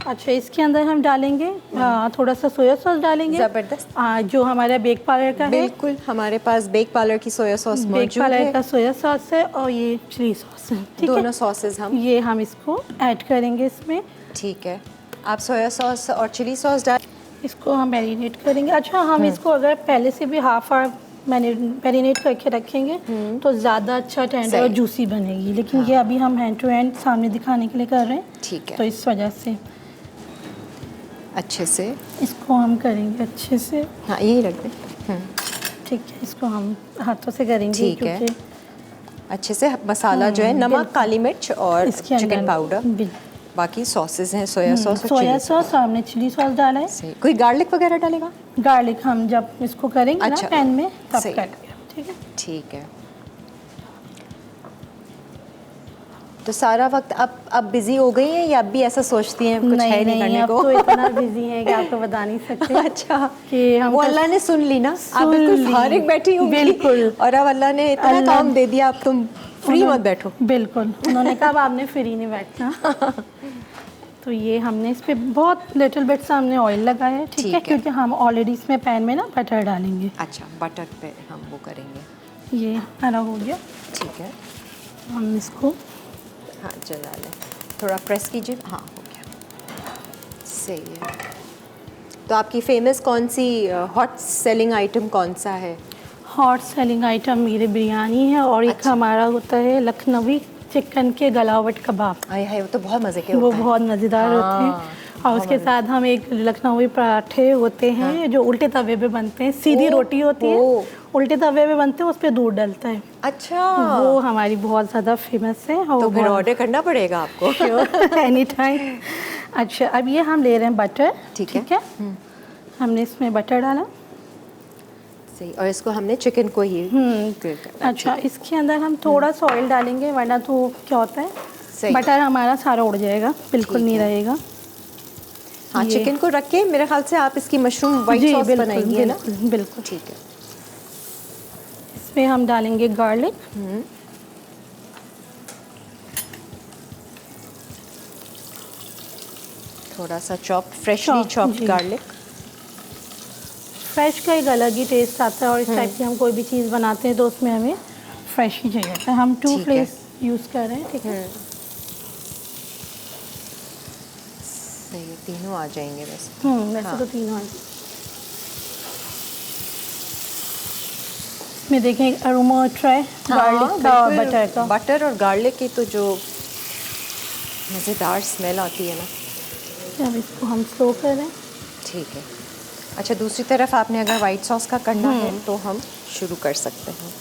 अच्छा, इसके अंदर हम डालेंगे थोड़ा सा सोया सॉस डालेंगे। ज़बरदस्त। जो हमारा बेक पार्लर का है। बिल्कुल, हमारे पास बेक पार्लर की सोया सॉस मौजूद है। बेक पार्लर का सोया सॉस है और ये चिली सॉस है। ठीक है, दोनों सॉसेज हम इसको ऐड करेंगे इसमें। ठीक है, आप सोया सॉस और चिली सॉस डाल, इसको हम मैरिनेट करेंगे। अच्छा, हम इसको अगर पहले से भी हाफ आवर मैरिनेट करके रखेंगे तो ज़्यादा अच्छा टेंडर और जूसी बनेगी, लेकिन ये अभी हम हैंड टू हैंड सामने दिखाने के लिए कर रहे हैं। ठीक है, तो इस वजह से अच्छे से इसको हम करेंगे अच्छे से। हाँ, यही रख दें। ठीक है, इसको हम हाथों से करेंगे। ठीक है, अच्छे से मसाला जो है, नमक, काली मिर्च और चिकन पाउडर, बाकी सॉसेज हैं, सोया सॉस और हमने चिली सॉस डाला है। कोई गार्लिक वगैरह डालेगा? गार्लिक हम जब इसको करेंगे अच्छा, ना पैन में तब सही। करेंगे, ठीक है। ठीक है। तो सारा वक्त अब बिजी हो गई हैं या अब भी ऐसा सोचती हैं कुछ है नहीं करने अब को? तो इतना बिजी है कि आपको बता नहीं सकते। अच्छा, कि हम वो अल्लाह ने सुन ली ना, आप सुन बिल्कुल ली। फारिग बैठी होंगी बिल्कुल। और अब अल्लाह ने इतना काम दे दिया, अब तुम फ्री मत बैठो। बिल्कुल, उन्होंने कहा अब आपने फ्री नहीं बैठना। तो ये हमने इस पे बहुत लिटिल बिट सा हमने ऑयल लगाया है, ठीक है, क्योंकि हम ऑलरेडी इसमें पैन में ना बटर डालेंगे। अच्छा, बटर पे हम वो करेंगे। ये हरा हो गया, ठीक है, हम इसको हाँ जला लें, थोड़ा प्रेस कीजिए। हाँ, हो गया, सही है। तो आपकी फेमस कौन सी हॉट सेलिंग आइटम कौन सा है? हॉट सेलिंग आइटम मेरे बिरयानी है और एक हमारा होता है लखनवी चिकन के गलावट कबाब। आए हाय, वो तो बहुत मज़े के वो होते हैं। बहुत मज़ेदार होते हैं। और उसके साथ हम एक लखनवी पराठे होते हैं जो उल्टे तवे पे बनते हैं, सीधी रोटी होती है, उल्टे तवे पे बनते हैं, उस पर दूध डलता है। अच्छा, वो हमारी बहुत ज़्यादा फेमस है। तो फिर ऑर्डर करना पड़ेगा आपको। Any time. अच्छा, अब ये हम ले रहे हैं बटर, ठीक है। हमने इसमें बटर डाला, सही, और इसको हमने चिकन को ही grill करना। अच्छा, इसके अंदर हम थोड़ा सा ऑयल डालेंगे वरना तो क्या होता है सही। बटर हमारा सारा उड़ जाएगा, बिल्कुल नहीं रहेगा। हाँ, चिकन को रख के मेरे ख्याल से आप इसकी मशरूम वाइट जी, सॉस बिल्कुल, बनाएंगी, है ना? बिल्कुल। ठीक है। इसमें हम डालेंगे गार्लिक, थोड़ा सा chop, freshly chopped garlic. Fresh का एक अलग ही टेस्ट आता है और इस टाइप की हम कोई भी चीज़ बनाते हैं तो उसमें हमें फ्रेश ही चाहिए होता है। हम 2 फ्लेस यूज़ कर रहे हैं, ठीक है। सही है, तीनों आ जाएंगे वैसे। वैसे तो तीनों आ जाएंगे। इसमें देखें अरोमा ट्राई गार्लिक का और बटर का। बटर और गार्लिक की तो जो मज़ेदार स्मेल आती है ना। अब इसको हम स्लो कर रहे हैं। ठीक है। अच्छा, दूसरी तरफ आपने अगर वाइट सॉस का करना है तो हम शुरू कर सकते हैं।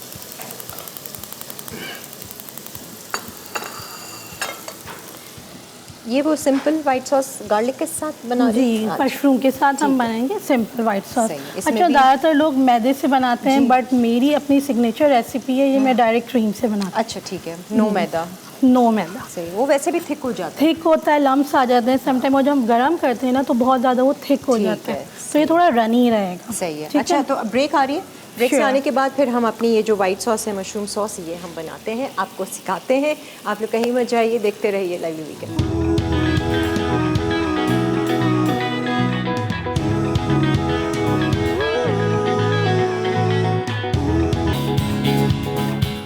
ये वो सिंपल वाइट सॉस गार्लिक के साथ बना रहे जी, हैं? मशरूम के साथ हम बनाएंगे सिंपल वाइट सॉस। सही, अच्छा, इसमें भी- ज़्यादातर लोग मैदे से बनाते हैं बट मेरी अपनी सिग्नेचर रेसिपी है, ये मैं डायरेक्ट क्रीम से बनाती अच्छा, ठीक है, नो मैदा। हूँ, नो मैदा। सही, वो वैसे भी थिक हो जाता है। थिक होता है, लम्स आ जाते हैं समटाइम, और जब हम गर्म करते हैं ना तो बहुत ज़्यादा वो थिक हो ठीक जाता है, है, तो ये थोड़ा रनी रहेगा। सही है। ठीक अच्छा, है? तो ब्रेक आ रही है, ब्रेक से Sure. आने के बाद फिर हम अपनी ये जो वाइट सॉस है, मशरूम सॉस, ये हम बनाते हैं, आपको सिखाते हैं। आप लोग कहीं मत जाइए, देखते रहिए लाइव वीकेंड।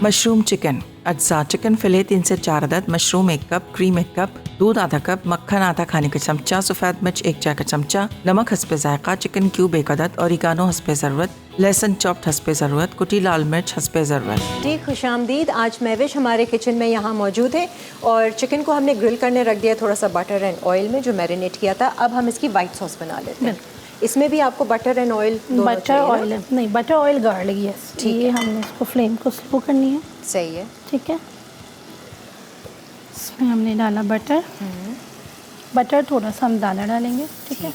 मशरूम चिकन अज्जा चिकन फिले 3 से 4 अदद, मशरूम 1 कप, क्रीम 1 कप, दूध आधा कप, मक्खन आधा खाने का चमचा, सफ़ेद मिर्च 1 चाय का चमचा, नमक हस्बे जायका, चिकन क्यूब 1 अदद, ओरिगानो हस्बे ज़रूरत, लहसुन चॉप्ड हस्बे ज़रूरत, कुटी लाल मिर्च हस्बे ज़रूरत। जी, खुशामदीद। आज महविश हमारे किचन में यहाँ मौजूद है और चिकन को हमने ग्रिल करने रख दिया थोड़ा सा बटर एंड ऑयल में, जो मैरिनेट किया था। अब हम इसकी वाइट सॉस बना लेते हैं। इसमें भी आपको butter and oil butter oil नहीं, बटर ऑयल गार्लिक, यस। ठीक है, हमने इसको फ्लेम को स्लो करनी है। सही है। ठीक है, इसमें हमने डाला बटर, बटर थोड़ा सा हम दाना डालेंगे। ठीक है,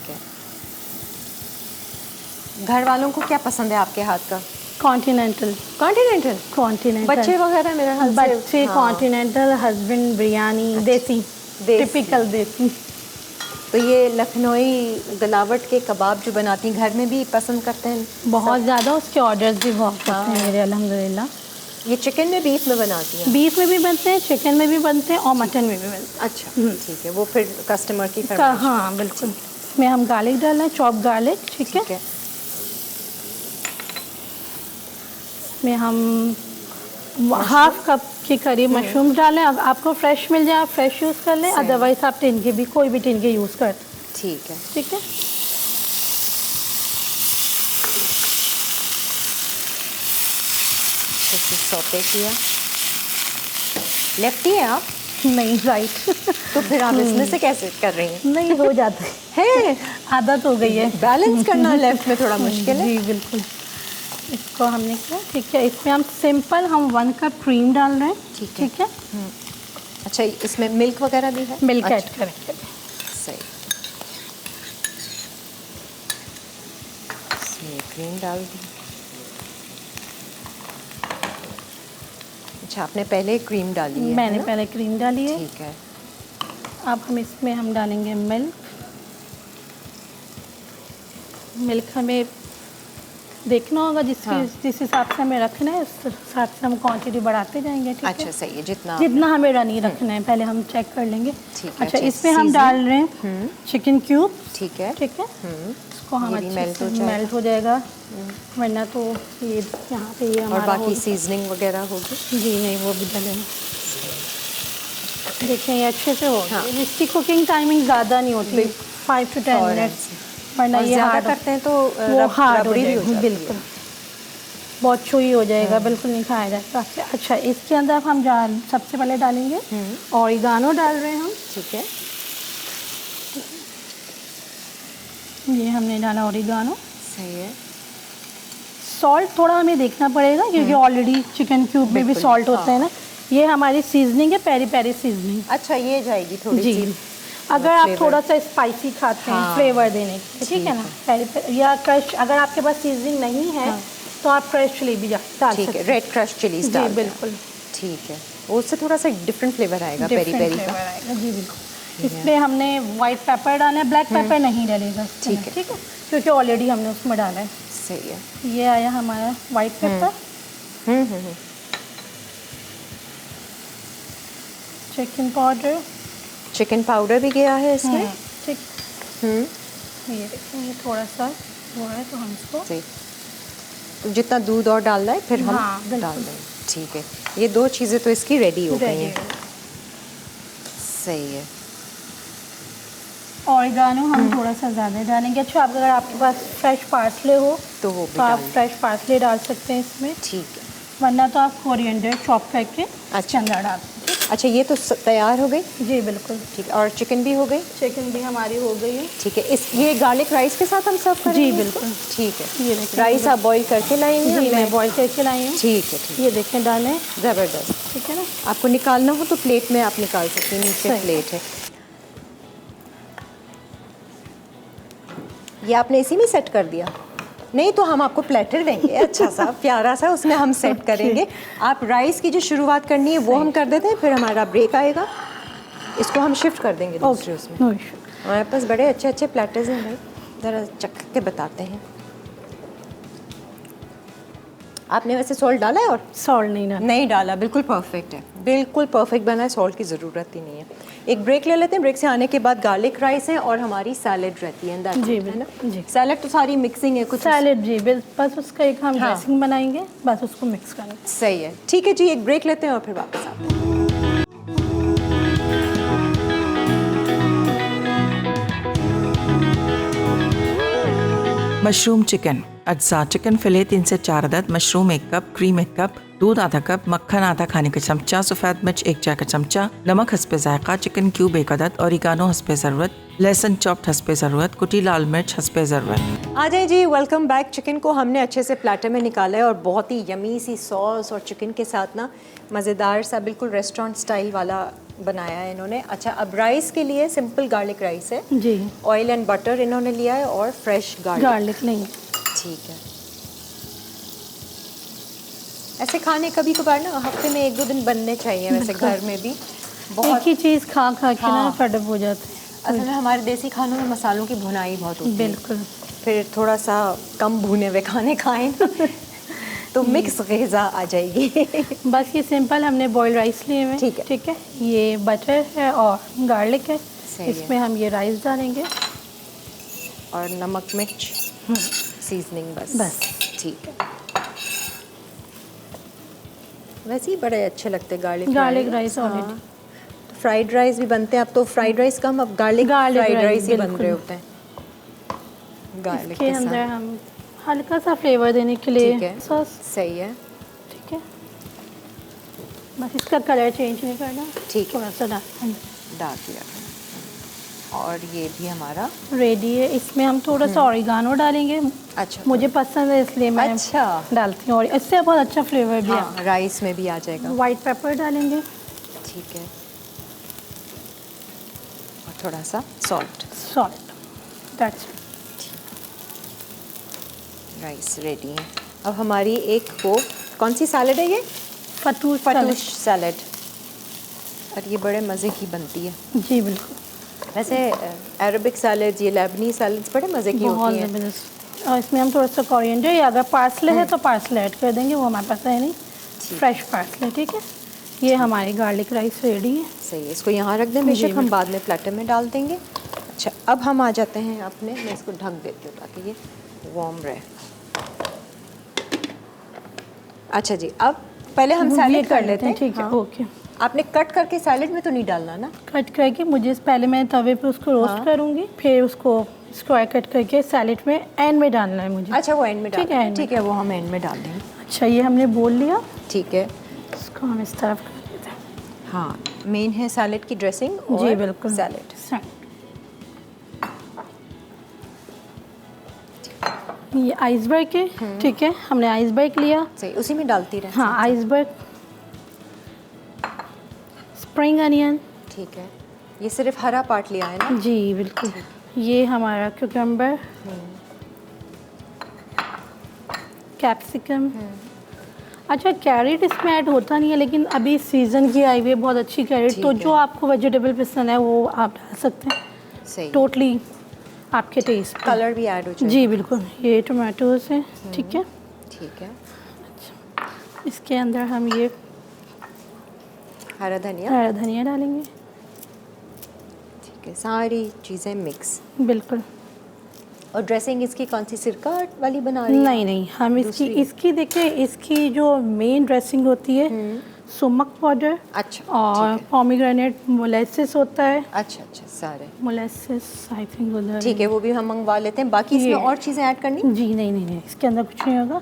घर वालों को क्या पसंद है आपके हाथ का? कॉन्टिनेंटल। कॉन्टिनेंटल? कॉन्टिनेंटल। बच्चे वगैरह मेरे हाथ से बच्चे कॉन्टिनेंटल, हस्बैंड बिरयानी, देसी, टिपिकल देसी। तो ये लखनवी गलावट के कबाब जो बनाती हैं घर में भी पसंद करते हैं बहुत ज़्यादा, उसके ऑर्डर्स भी बहुत करते हैं मेरे, अल्हम्दुलिल्लाह। ये चिकन में, बीफ में बनाती हैं? बीफ में भी बनते हैं, चिकन में भी बनते हैं और मटन में भी बनते हैं। अच्छा, ठीक है, वो फिर कस्टमर की हाँ, बिल्कुल। इसमें हम गार्लिक डाल रहे हैं, चॉप गार्लिक। ठीक है, इसमें हम हाफ कप के करीब मशरूम डालें। अब आपको फ्रेश मिल जाए आप फ्रेश यूज़ कर लें, अदरवाइज आप टिन के भी, कोई भी टिन के यूज़ कर। ठीक है, ठीक है। सौते किया। लेफ्टी है आप? नहीं, राइट। तो फिर आप इसमें से कैसे कर रही हैं? नहीं, हो जाता है, आदत हो गई है। बैलेंस करना लेफ्ट में थोड़ा मुश्किल है। जी, बिल्कुल। इसको हमने किया, ठीक है। इसमें हम सिंपल 1 कप क्रीम डाल रहे हैं। ठीक है। अच्छा, इसमें मिल्क वगैरह भी है? मिल्क ऐड अच्छा, करेंगे। सही। ये क्रीम डाल दी। अच्छा, आपने पहले क्रीम डाली है? मैंने पहले क्रीम डाली है। ठीक है। अब हम डालेंगे मिल्क। मिल्क हमें देखना होगा जिस हिसाब से हमें रखना है, उस हिसाब से हम क्वांटिटी बढ़ाते जाएंगे। ठीक है? अच्छा, सही है। जितना हमें रनी रखना है पहले हम चेक कर लेंगे। ठीक है। अच्छा, इसमें हम डाल रहे हैं चिकन क्यूब। ठीक है। ठीक है, इसको हम अच्छे से मेल्ट हो जाएगा, वरना तो ये यहाँ पे ये हमारा और बाकी सीजनिंग वगैरह होगी? जी नहीं, वो भी डालेंगे। देखिए ये अच्छे से हो गया। इसकी कुकिंग टाइमिंग ज़्यादा नहीं होती, 5 to 10 मिनट्स, वरना ये हार्ड करते हैं तो वो हार्ड हो रबड़ी जाएगा। बिल्कुल बहुत छुई हो जाएगा, बिल्कुल नहीं खाया जाता। अच्छा, इसके अंदर हम सबसे पहले डालेंगे ऑरिगानो डाल रहे हैं हम। ठीक है। ये हमने डाला ऑरिगानो। सही है। सॉल्ट थोड़ा हमें देखना पड़ेगा क्योंकि ऑलरेडी चिकन क्यूब में भी सॉल्ट होता है ना। ये हमारी सीजनिंग है, पेरी पेरी सीजनिंग। अच्छा, ये जाएगी थोड़ी जी सी। अगर आप थोड़ा सा स्पाइसी खाते हैं फ्लेवर देने के, ठीक है ना, पेरी या क्रश, अगर आपके पास सीजनिंग नहीं है तो आप क्रश चिली भी डाल सकते हैं। रेड क्रश चिलीज डाल। जी बिल्कुल, ठीक है। उससे थोड़ा सा डिफरेंट फ्लेवर आएगा, पेरी पेरी का। जी बिल्कुल। इसमें हमने वाइट पेपर डाला है, ब्लैक पेपर नहीं डालेगा। ठीक है। ठीक है, क्योंकि ऑलरेडी हमने उसमें डाला है। सही है। ये आया हमारा वाइट पेपर। चिकन पाउडर भी गया है इसमें। ठीक। ये देखिए, ये थोड़ा सा हुआ है तो हम इसको तो जितना दूध और डालना है फिर हम डाल देंगे। ठीक है। ये दो चीज़ें तो इसकी रेडी हो गई हैं। सही है। ऑरिगानो हम थोड़ा सा ज़्यादा डालेंगे। अच्छा, अगर आपके पास फ्रेश पार्सले हो तो आप फ्रेश पार्सले डाल सकते हैं इसमें। ठीक है। वरना तो आप कोरिएंडर चॉप करके अच्छा अंदर डाल दें। अच्छा, ये तो तैयार हो गई? जी बिल्कुल। ठीक है। और चिकन भी हो गई? चिकन भी हमारी हो गई है। ठीक है। ये गार्लिक राइस के साथ हम सर्व करेंगे? जी बिल्कुल। ठीक है। ये देखिए, राइस आप बॉईल करके लाएंगे? जी मैं बॉईल करके लाई हूँ। ठीक है। ठीक है। ये देखें डालें। ज़बरदस्त। ठीक है ना। आपको निकालना हो तो प्लेट में आप निकाल सकते हैं, नीचे प्लेट है। ये आपने इसी में सेट कर दिया? नहीं तो हम आपको प्लेटर देंगे अच्छा सा प्यारा सा, उसमें हम सेट करेंगे। आप राइस की जो शुरुआत करनी है वो हम कर देते हैं, फिर हमारा ब्रेक आएगा, इसको हम शिफ्ट कर देंगे दूसरे उसमें। हमारे पास बड़े अच्छे अच्छे प्लेटर्स हैं भाई, ज़रा चख के बताते हैं। आपने वैसे सॉल्ट डाला है? और सॉल्ट नहीं डाला। बिल्कुल परफेक्ट है, बिल्कुल परफेक्ट बना है, सॉल्ट की ज़रूरत ही नहीं है। एक ब्रेक ले लेते हैं, ब्रेक से आने के बाद गार्लिक राइस है और हमारी सैलेड रहती है। जी है ना जी। सैलेड तो सारी मिक्सिंग है कुछ सैलेड जी बस उसका एक हम ड्रेसिंग बनाएंगे, बस उसको मिक्स करना। सही है। ठीक है जी, एक ब्रेक लेते हैं और फिर वापस आते हैं। मशरूम चिकन अज्जा चिकन फिले 3 से 4 अदद, मशरूम 1 कप, क्रीम 1 कप, दूध आधा कप, मक्खन आधा खाने का चमचा, सफ़ेद मिर्च 1 चाय का चमचा, नमक हस्बे जायका, चिकन क्यूब 1 अदद, ओरिगानो हस्बे ज़रूरत, लहसुन चॉप्ड हस्बे ज़रूरत, कुटी लाल मिर्च हस्बे ज़रूरत। आ जाए जी, वेलकम बैक। चिकन को हमने अच्छे से प्लेटर में निकाला है और बहुत ही यमी सी सॉस और चिकन के साथ ना मज़ेदार सा बिल्कुल रेस्टोरेंट स्टाइल वाला बनाया है इन्होंने। अच्छा, अब राइस के लिए सिंपल गार्लिक राइस है जी, ऑयल एंड बटर इन्होंने लिया है और फ्रेश गार्लिक नहीं। ठीक है। ऐसे खाने कभी कभार ना हफ्ते में 1-2 दिन बनने चाहिए वैसे घर में भी। बहुत एक ही चीज़ खा के ना फटअप हो जाते हैं। असल में हमारे देसी खानों में मसालों की भुनाई बहुत होती है। बिल्कुल। फिर थोड़ा सा कम भुने हुए खाने खाएं तो मिक्स ग़िज़ा आ जाएगी। बस ये सिंपल हमने बॉयल राइस लिए हुए। ठीक है। ये बटर है और गार्लिक है, इसमें हम ये राइस डालेंगे और नमक मिर्च सीजनिंग बस। ठीक है। वैसे ही बड़े अच्छे लगते हैं garlic rice. Already fried rice भी बनते हैं अब तो, फ्राइड राइस कम अब गार्लिक फ्राइड राइस ही बन रहे होते हैं गार्लिक के अंदर। हम हल्का सा फ्लेवर देने के लिए सॉस। सही है। ठीक है, बस इसका कलर चेंज नहीं करना। ठीक है, थोड़ा सा डाल दिया और ये भी हमारा रेडी है। इसमें हम थोड़ा सा ऑरिगानो डालेंगे। अच्छा, मुझे पसंद है इसलिए मैं डालती हूँ और इससे बहुत अच्छा फ्लेवर भी है। राइस में भी आ जाएगा। वाइट पेपर डालेंगे। ठीक है, और थोड़ा सा सॉल्ट। दैट्स राइस रेडी है। अब हमारी एक वो कौन सी सैलड है ये? फतूश फतूश सैलड, और ये बड़े मज़े की बनती है। जी बिल्कुल। वैसे अरबिक सैलड, ये लेबनी सैलड्स बड़े मज़े की बहुत होती हैं। ज़बरदस्त। और इसमें हम थोड़ा सा कोरिएंडर, या अगर पार्सले है तो पार्सले ऐड कर देंगे, वो हमारे पास है नहीं, फ्रेश पार्सले। ठीक है, ये हमारी गार्लिक राइस रेडी है। सही है, इसको यहाँ रख दें, बेशक हम बाद में प्लेटर में डाल देंगे। अच्छा, अब हम आ जाते हैं अपने, मैं इसको ढक देती हूँ ताकि ये वार्म रहे। अच्छा जी, अब पहले हम सैलेड कर लेते हैं। ठीक है, हाँ। ओके। आपने कट करके सैलेड में तो नहीं डालना ना? कट करके मुझे पहले मैं तवे पे उसको रोस्ट करूँगी, फिर उसको स्क्वायर कट करके सैलेड में एंड में डालना है मुझे। अच्छा, वो एंड में ठीक है, ठीक है, वो हम एंड में डाल देंगे। अच्छा, ये हमने बोल लिया, ठीक है। इसको हम इस तरफ कर देते हैं। हाँ, मेन है सैलेड की ड्रेसिंग और जी बिल्कुल, सैलेड। ये आइसबर्ग है। ठीक है, हमने आइसबर्ग लिया। सही, उसी में डालती रहे। हाँ, आइसबर्ग, स्प्रिंग अनियन। ठीक है, ये सिर्फ हरा पार्ट लिया है ना? जी बिल्कुल। ये हमारा क्यूकम्बर, कैप्सिकम। अच्छा, कैरेट इसमें ऐड होता नहीं है, लेकिन अभी सीज़न की आई हुई है बहुत अच्छी कैरेट, तो जो आपको वेजिटेबल पसंद है वो आप डाल सकते हैं। सही, टोटली आपके टेस्ट पे। कलर भी ऐड हो जाए। जी बिल्कुल। ये टोमेटोज है। ठीक है, ठीक है। इसके अंदर हम ये हरा धनिया। हरा धनिया डालेंगे। ठीक है, सारी चीज़ें मिक्स। बिल्कुल। और ड्रेसिंग इसकी कौन सी, सिरका वाली बना रही है? नहीं, हम इसकी देखिए, इसकी जो मेन ड्रेसिंग होती है सुमक पाउडर, अच्छा, और पोमीग्रेनेट मोलेसिस होता है। अच्छा, सारे मोलेसिस आई थिंक उधर। ठीक है, वो भी हम मंगवा लेते हैं। बाकी इसमें और चीज़ें ऐड करनी? जी नहीं, इसके अंदर कुछ नहीं होगा,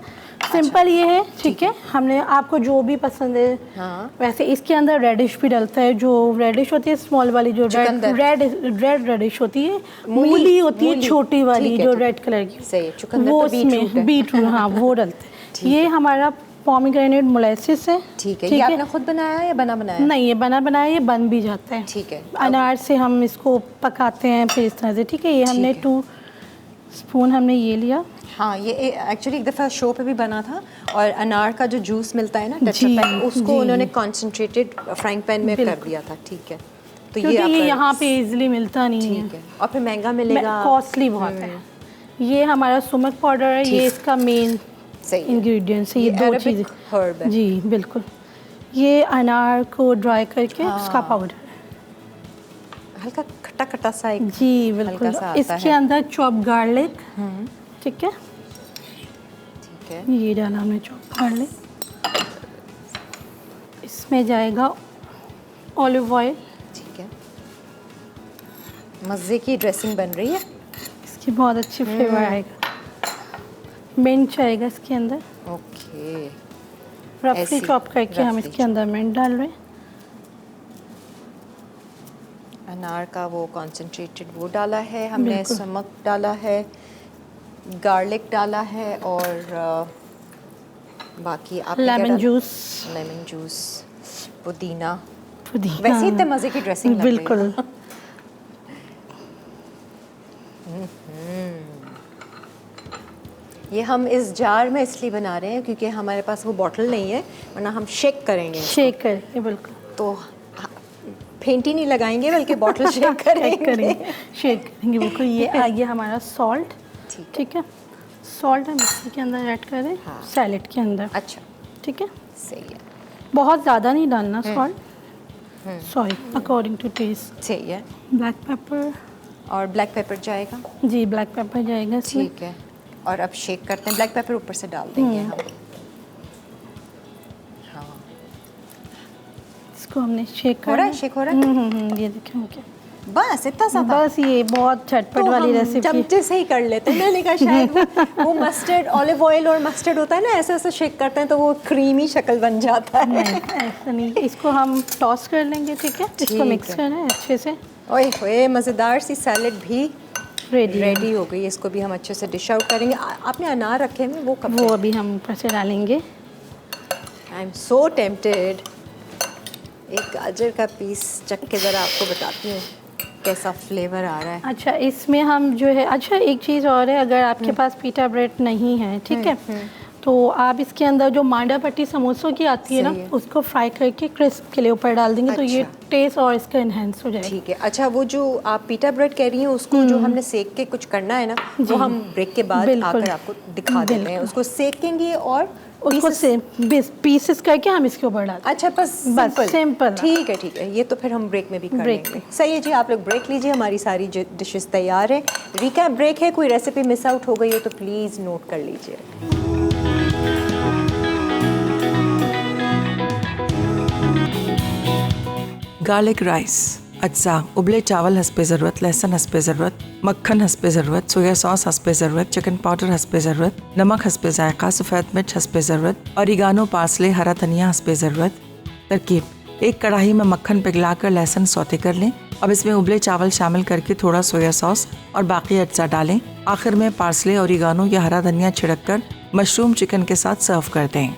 सिंपल ये है। ठीक है, हमने आपको जो भी पसंद है। हाँ। वैसे इसके अंदर रेडिश भी डलता है, जो रेडिश होती है स्मॉल वाली, जो रेड रेडिश होती है, मूली होती है छोटी वाली जो रेड कलर की। सही है, चुकंदर वो तो इसमें बीटरूट, हाँ वो डलते हैं। ये हमारा पोमीग्रेनेट मोलेसिस है। ठीक है, ये आपने खुद बनाया है या बना बनाया? नहीं, ये बना बनाया, ये बन भी जाता है। ठीक है, अनार से हम इसको पकाते हैं फिर इस तरह से। ठीक है, ये हमने 2 स्पून हमने ये लिया। हाँ, ये एक्चुअली एक दफ़ा शो पे भी बना था, और अनार का जो जूस मिलता है ना जी, उसको उन्होंने कॉन्सेंट्रेटेड फ्राइंग पैन में कर दिया था। ठीक है, तो क्योंकि ये यहाँ पे इजीली मिलता नहीं है। ठीक है, और फिर महंगा मिलेगा, कॉस्टली बहुत है। ये हमारा सुमक पाउडर है, ये इसका मेन इंग्रेडिएंट्स है। ये 2 चीज़ें हर्ब है। जी बिल्कुल। ये अनार को ड्राई करके उसका पाउडर, हल्का खट्टा खट्टा सा एक। जी बिल्कुल। इसके अंदर चॉप गार्लिक। ठीक है, ठीक है, ये डाला हमने चॉप गार्लिक। इसमें जाएगा ऑलिव ऑयल। ठीक है, मज़े की ड्रेसिंग बन रही है। इसकी बहुत अच्छी फ्लेवर आएगा। मिंट आएगा इसके अंदर। ओके, रफली चॉप करके हम इसके अंदर मिंट डाल रहे हैं। अनार का वो कॉन्सेंट्रेटेड वो डाला है हमने, समक डाला है, गार्लिक डाला है, और बाकी आप लेमन जूस, पुदीना। वैसे इतने मज़े की ड्रेसिंग लग रही है। बिल्कुल। ये हम इस जार में इसलिए बना रहे हैं क्योंकि हमारे पास वो बॉटल नहीं है, वरना हम शेक करेंगे। शेक करेंगे बिल्कुल, तो फेंटी नहीं लगाएंगे बल्कि बॉटल शेक करेंगे। शेक करेंगे बिल्कुल। ये आ गया हमारा सॉल्ट। ठीक है, सॉल्ट हम मिक्सी के अंदर ऐड करें, सैलेड के अंदर। अच्छा, ठीक है, सही है। बहुत ज़्यादा नहीं डालना salt, sorry, according to taste. सही है। ब्लैक पेपर, और ब्लैक पेपर जाएगा? जी ब्लैक पेपर जाएगा इसमें। ठीक है, और अब शेक करते हैं। ब्लैक पेपर ऊपर से डाल देंगे हम। हाँ, इसको हमने शेक कर हो रहा है, शेक हो रहा है। ये देखें, ओके, बस इतना सा था। बस ये बहुत झटपट तो वाली हम रेसिपी। चमचे से ही कर लेते हैं। मैंने कहा शायद वो मस्टर्ड, ऑलिव ऑयल और मस्टर्ड होता है ना, ऐसे ऐसे शेक करते हैं तो वो क्रीमी शक्ल बन जाता है। नहीं, ऐसा नहीं, इसको हम टॉस कर लेंगे। ठीक है, इसको मिक्स करना है अच्छे से। ओए होए, मज़ेदार सी सैलेड भी रेडी हो गई। इसको भी हम अच्छे से डिश आउट करेंगे। आपने अनार रखे हैं, वो कब? वो अभी हम ऊपर से डालेंगे। I am so tempted. एक गाजर का पीस चख के ज़रा आपको बताती हूँ। कैसा फ्लेवर आ रहा है। अच्छा, इसमें हम जो है, अच्छा एक चीज़ और है, अगर आपके पास पीटा ब्रेड नहीं है, ठीक है, तो आप इसके अंदर जो मांडा पट्टी समोसों की आती है ना, उसको फ्राई करके क्रिस्प के लिए ऊपर डाल देंगे। तो ये टेस्ट और इसका इन्हेंस हो जाएगा। ठीक है। अच्छा, वो जो आप पीटा ब्रेड कह रही हैं उसको जो हमने सेक के कुछ करना है ना, वो हम ब्रेक के बाद आकर आपको दिखा देते हैं। उसको सेकेंगे और उसको पीसेस करके हम इसके ऊपर डालते हैं। अच्छा, बस सिंपल। ठीक है, ठीक है। ये तो फिर हम ब्रेक में भी कर लेंगे। सही है जी, आप लोग ब्रेक लीजिए, हमारी सारी डिशेस तैयार है। रिकैप ब्रेक है, कोई रेसिपी मिस आउट हो गई हो तो प्लीज़ नोट कर लीजिए। गार्लिक राइस अज्जा उबले चावल हस्बे ज़रूरत, लहसुन हस्बे ज़रूरत, मक्खन हस्बे ज़रूरत, सोया सॉस हस्बे ज़रूरत, चिकन पाउडर हस्बे ज़रूरत, नमक हस्बे ज़ायक़ा, सफ़ेद मिर्च हस्बे ज़रूरत, ऑरिगानो, पार्सले, हरा धनिया हस्बे ज़रूरत। तरकीब: एक कढ़ाई में मक्खन पिघलाकर लहसुन सौते कर लें। अब इसमें उबले चावल शामिल करके थोड़ा सोया सॉस और बाकी अज्जा डालें। आखिर में पार्सले, ऑरिगानो या हरा धनिया छिड़क कर मशरूम चिकन के साथ सर्व कर दें।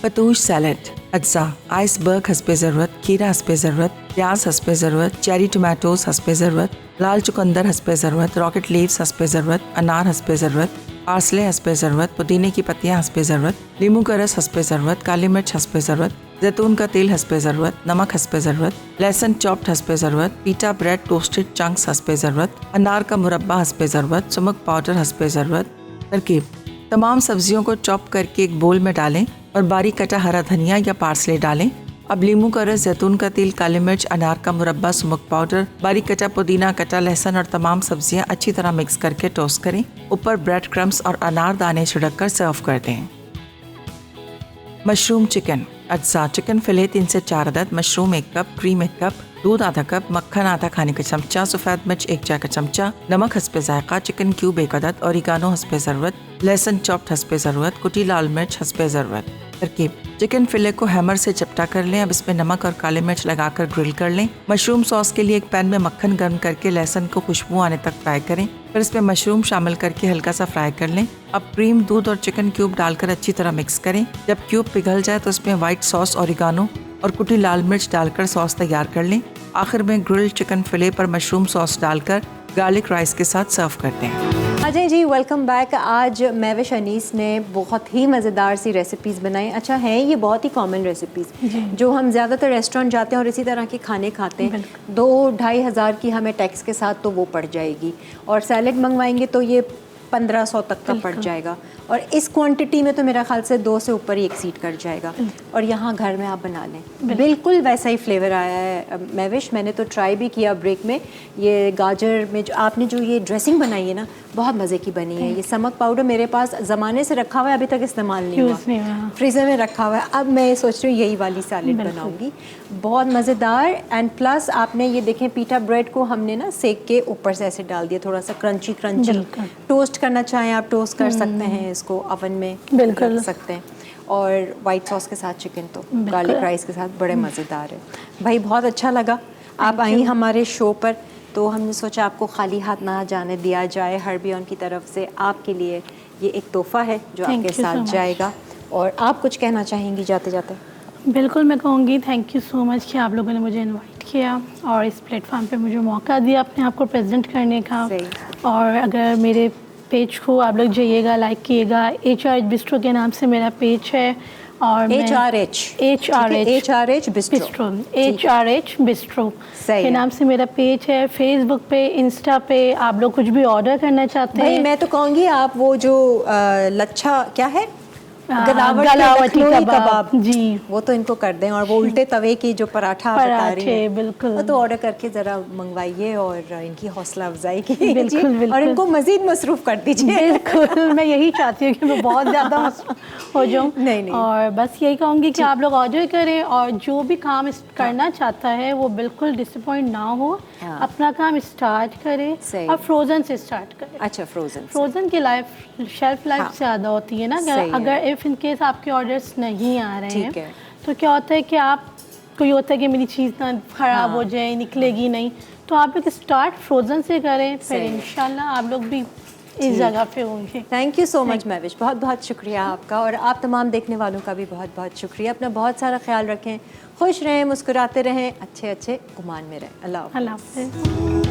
पतूश सैलड अज्जा आइसबर्ग हस्बे ज़रूरत, खीरा हस्बे ज़रूरत, प्याज हस्बे ज़रूरत, चेरी टमाटोज़ हस्बे ज़रूरत, लाल चुकंदर हस्बे ज़रूरत, रॉकेट लीव्स हस्बे ज़रूरत, अनार हस्बे ज़रूरत, पार्सले हस्बे ज़रूरत, पुदीने की पत्तियां हस्बे ज़रूरत, नींबू का रस हस्बे ज़रूरत, काली मिर्च हस्बे ज़रूरत, जैतून का तेल हस्बे ज़रूरत, नमक हस्बे ज़रूरत, लहसुन चॉप्ड हस्बे ज़रूरत, पीटा ब्रेड टोस्टेड चंक्स हस्बे ज़रूरत, अनार का मुरब्बा हस्बे ज़रूरत, सुमक पाउडर हस्बे ज़रूरत। तरकीब: तमाम सब्जियों को चॉप करके एक बोल में डालें और बारीक कटा हरा धनिया या पार्सले डालें। अब नींबू का रस, जैतून का तेल, काली मिर्च, अनार का मुरब्बा, सुमक पाउडर, बारीक कटा पुदीना, कटा लहसुन और तमाम सब्जियां अच्छी तरह मिक्स करके टोस्ट करें। ऊपर ब्रेड क्रम्स और अनार दाने छिड़क कर सर्व कर दें। मशरूम चिकन अज्जा चिकन फिले 3 से 4 अदद, मशरूम 1 कप, क्रीम 1 कप, दूध आधा कप, मक्खन आधा खाने का चमचा, सफ़ेद मिर्च 1 चाय का चमचा, नमक हस्बे ज़ायक़ा, चिकन क्यूब 1 अदद, ऑरिगानो हस्बे ज़रूरत, लहसुन चॉप्ड हस्बे ज़रूरत, कुटी लाल मिर्च हस्बे ज़रूरत। तरकीब: चिकन फिले को हैमर से चपटा कर लें। अब इसमें नमक और काले मिर्च लगाकर ग्रिल कर लें। मशरूम सॉस के लिए एक पैन में मक्खन गर्म करके लहसुन को खुशबू आने तक फ्राई करें। फिर इसमें मशरूम शामिल करके हल्का सा फ्राई कर लें। अब क्रीम, दूध और चिकन क्यूब डालकर अच्छी तरह मिक्स करें। जब क्यूब पिघल जाए तो उसमें व्हाइट सॉस, ऑरिगानो और कुटी लाल मिर्च डालकर सॉस तैयार कर लें। आखिर में ग्रिल्ड चिकन फिले पर मशरूम सॉस डालकर गार्लिक राइस के साथ सर्व करते हैं। Ajay ji, welcome back. आज मैविश अनीस ने बहुत ही मज़ेदार सी रेसिपीज़ बनाई। अच्छा, हैं ये बहुत ही कॉमन रेसिपीज़ जो हम ज़्यादातर रेस्टोरेंट जाते हैं और इसी तरह के खाने खाते हैं। 2-2.5 हज़ार की हमें टैक्स के साथ तो वो पड़ जाएगी, और सैलेड मंगवाएंगे तो ये 1500 तक का पड़ जाएगा, और इस क्वांटिटी में तो मेरा ख्याल से 2 से ऊपर ही एक्सीड कर जाएगा। और यहाँ घर में आप बना लें, बिल्कुल वैसा ही फ्लेवर आया है। मैविश, मैंने तो ट्राई भी किया ब्रेक में। ये गाजर में जो आपने जो ये ड्रेसिंग बनाई है ना, बहुत मज़े की बनी है। ये समक पाउडर मेरे पास ज़माने से रखा हुआ है, अभी तक इस्तेमाल नहीं हुआ, फ्रीज़र में रखा हुआ है। अब मैं सोच रही हूँ यही वाली सैलेड बनाऊँगी, बहुत मज़ेदार। एंड प्लस आपने ये देखें, पीटा ब्रेड को हमने ना सेक के ऊपर से ऐसे डाल दिया, थोड़ा सा क्रंची क्रंची। टोस्ट करना चाहें आप टोस्ट कर सकते हैं, इसको अवन में रख सकते हैं। और वाइट सॉस के साथ चिकन तो गार्लिक राइस के साथ बड़े मज़ेदार है। भाई बहुत अच्छा लगा आप आई हमारे शो पर, तो हमने सोचा आपको खाली हाथ ना जाने दिया जाए। हर्बियन की तरफ से आपके लिए ये एक तोहफ़ा है जो आपके साथ जाएगा। और आप कुछ कहना चाहेंगी जाते जाते? बिल्कुल, मैं कहूँगी थैंक यू सो मच कि आप लोगों ने मुझे इनवाइट किया और इस प्लेटफॉर्म पे मुझे मौका दिया अपने आप को प्रेजेंट करने का। और अगर मेरे पेज को आप लोग जाइएगा, लाइक कीजिएगा। HRH बिस्ट्रो के नाम से मेरा पेज है, और HRH बिस्ट्रो के नाम से मेरा पेज है। फेसबुक पे, इंस्टा पे आप लोग कुछ भी ऑर्डर करना चाहते हैं, मैं तो कहूँगी आप वो जो लच्छा क्या है, गलावटी कबाब जी, वो तो इनको कर दें। और वो उल्टे तवे की जो पराठा बता रही हैं, बिल्कुल, वो तो ऑर्डर करके ज़रा मंगवाइए और इनकी हौसला अफजाई कीजिए और इनको मज़ीद मसरूफ़ कर दीजिए। बिल्कुल, मैं यही चाहती हूँ कि मैं बहुत ज़्यादा मसरूफ़ हो जाऊँ। नहीं। और बस यही कहूँगी कि आप लोग ऑर्डर करें, और जो भी काम करना चाहता है वो बिल्कुल डिसअपॉइंट ना हो, अपना काम स्टार्ट करें और फ्रोज़न से स्टार्ट करें। अच्छा, फ्रोज़न की शेल्फ लाइफ ज़्यादा होती है ना। अगर इफ़ इन केस आपके ऑर्डर्स नहीं आ रहे हैं तो क्या होता है कि आप कोई होता है कि मेरी चीज़ ना ख़राब हो जाए, निकलेगी नहीं, तो आप लोग स्टार्ट फ्रोज़न से करें, फिर इंशाल्लाह आप लोग भी इस जगह पे होंगे। Thank you so much Mahvish, बहुत बहुत शुक्रिया आपका, और आप तमाम देखने वालों का भी बहुत बहुत शुक्रिया। अपना बहुत सारा ख्याल रखें, खुश रहें, मुस्कुराते रहें, अच्छे अच्छे गुमान में रहें। अल्लाह हाफ़िज़।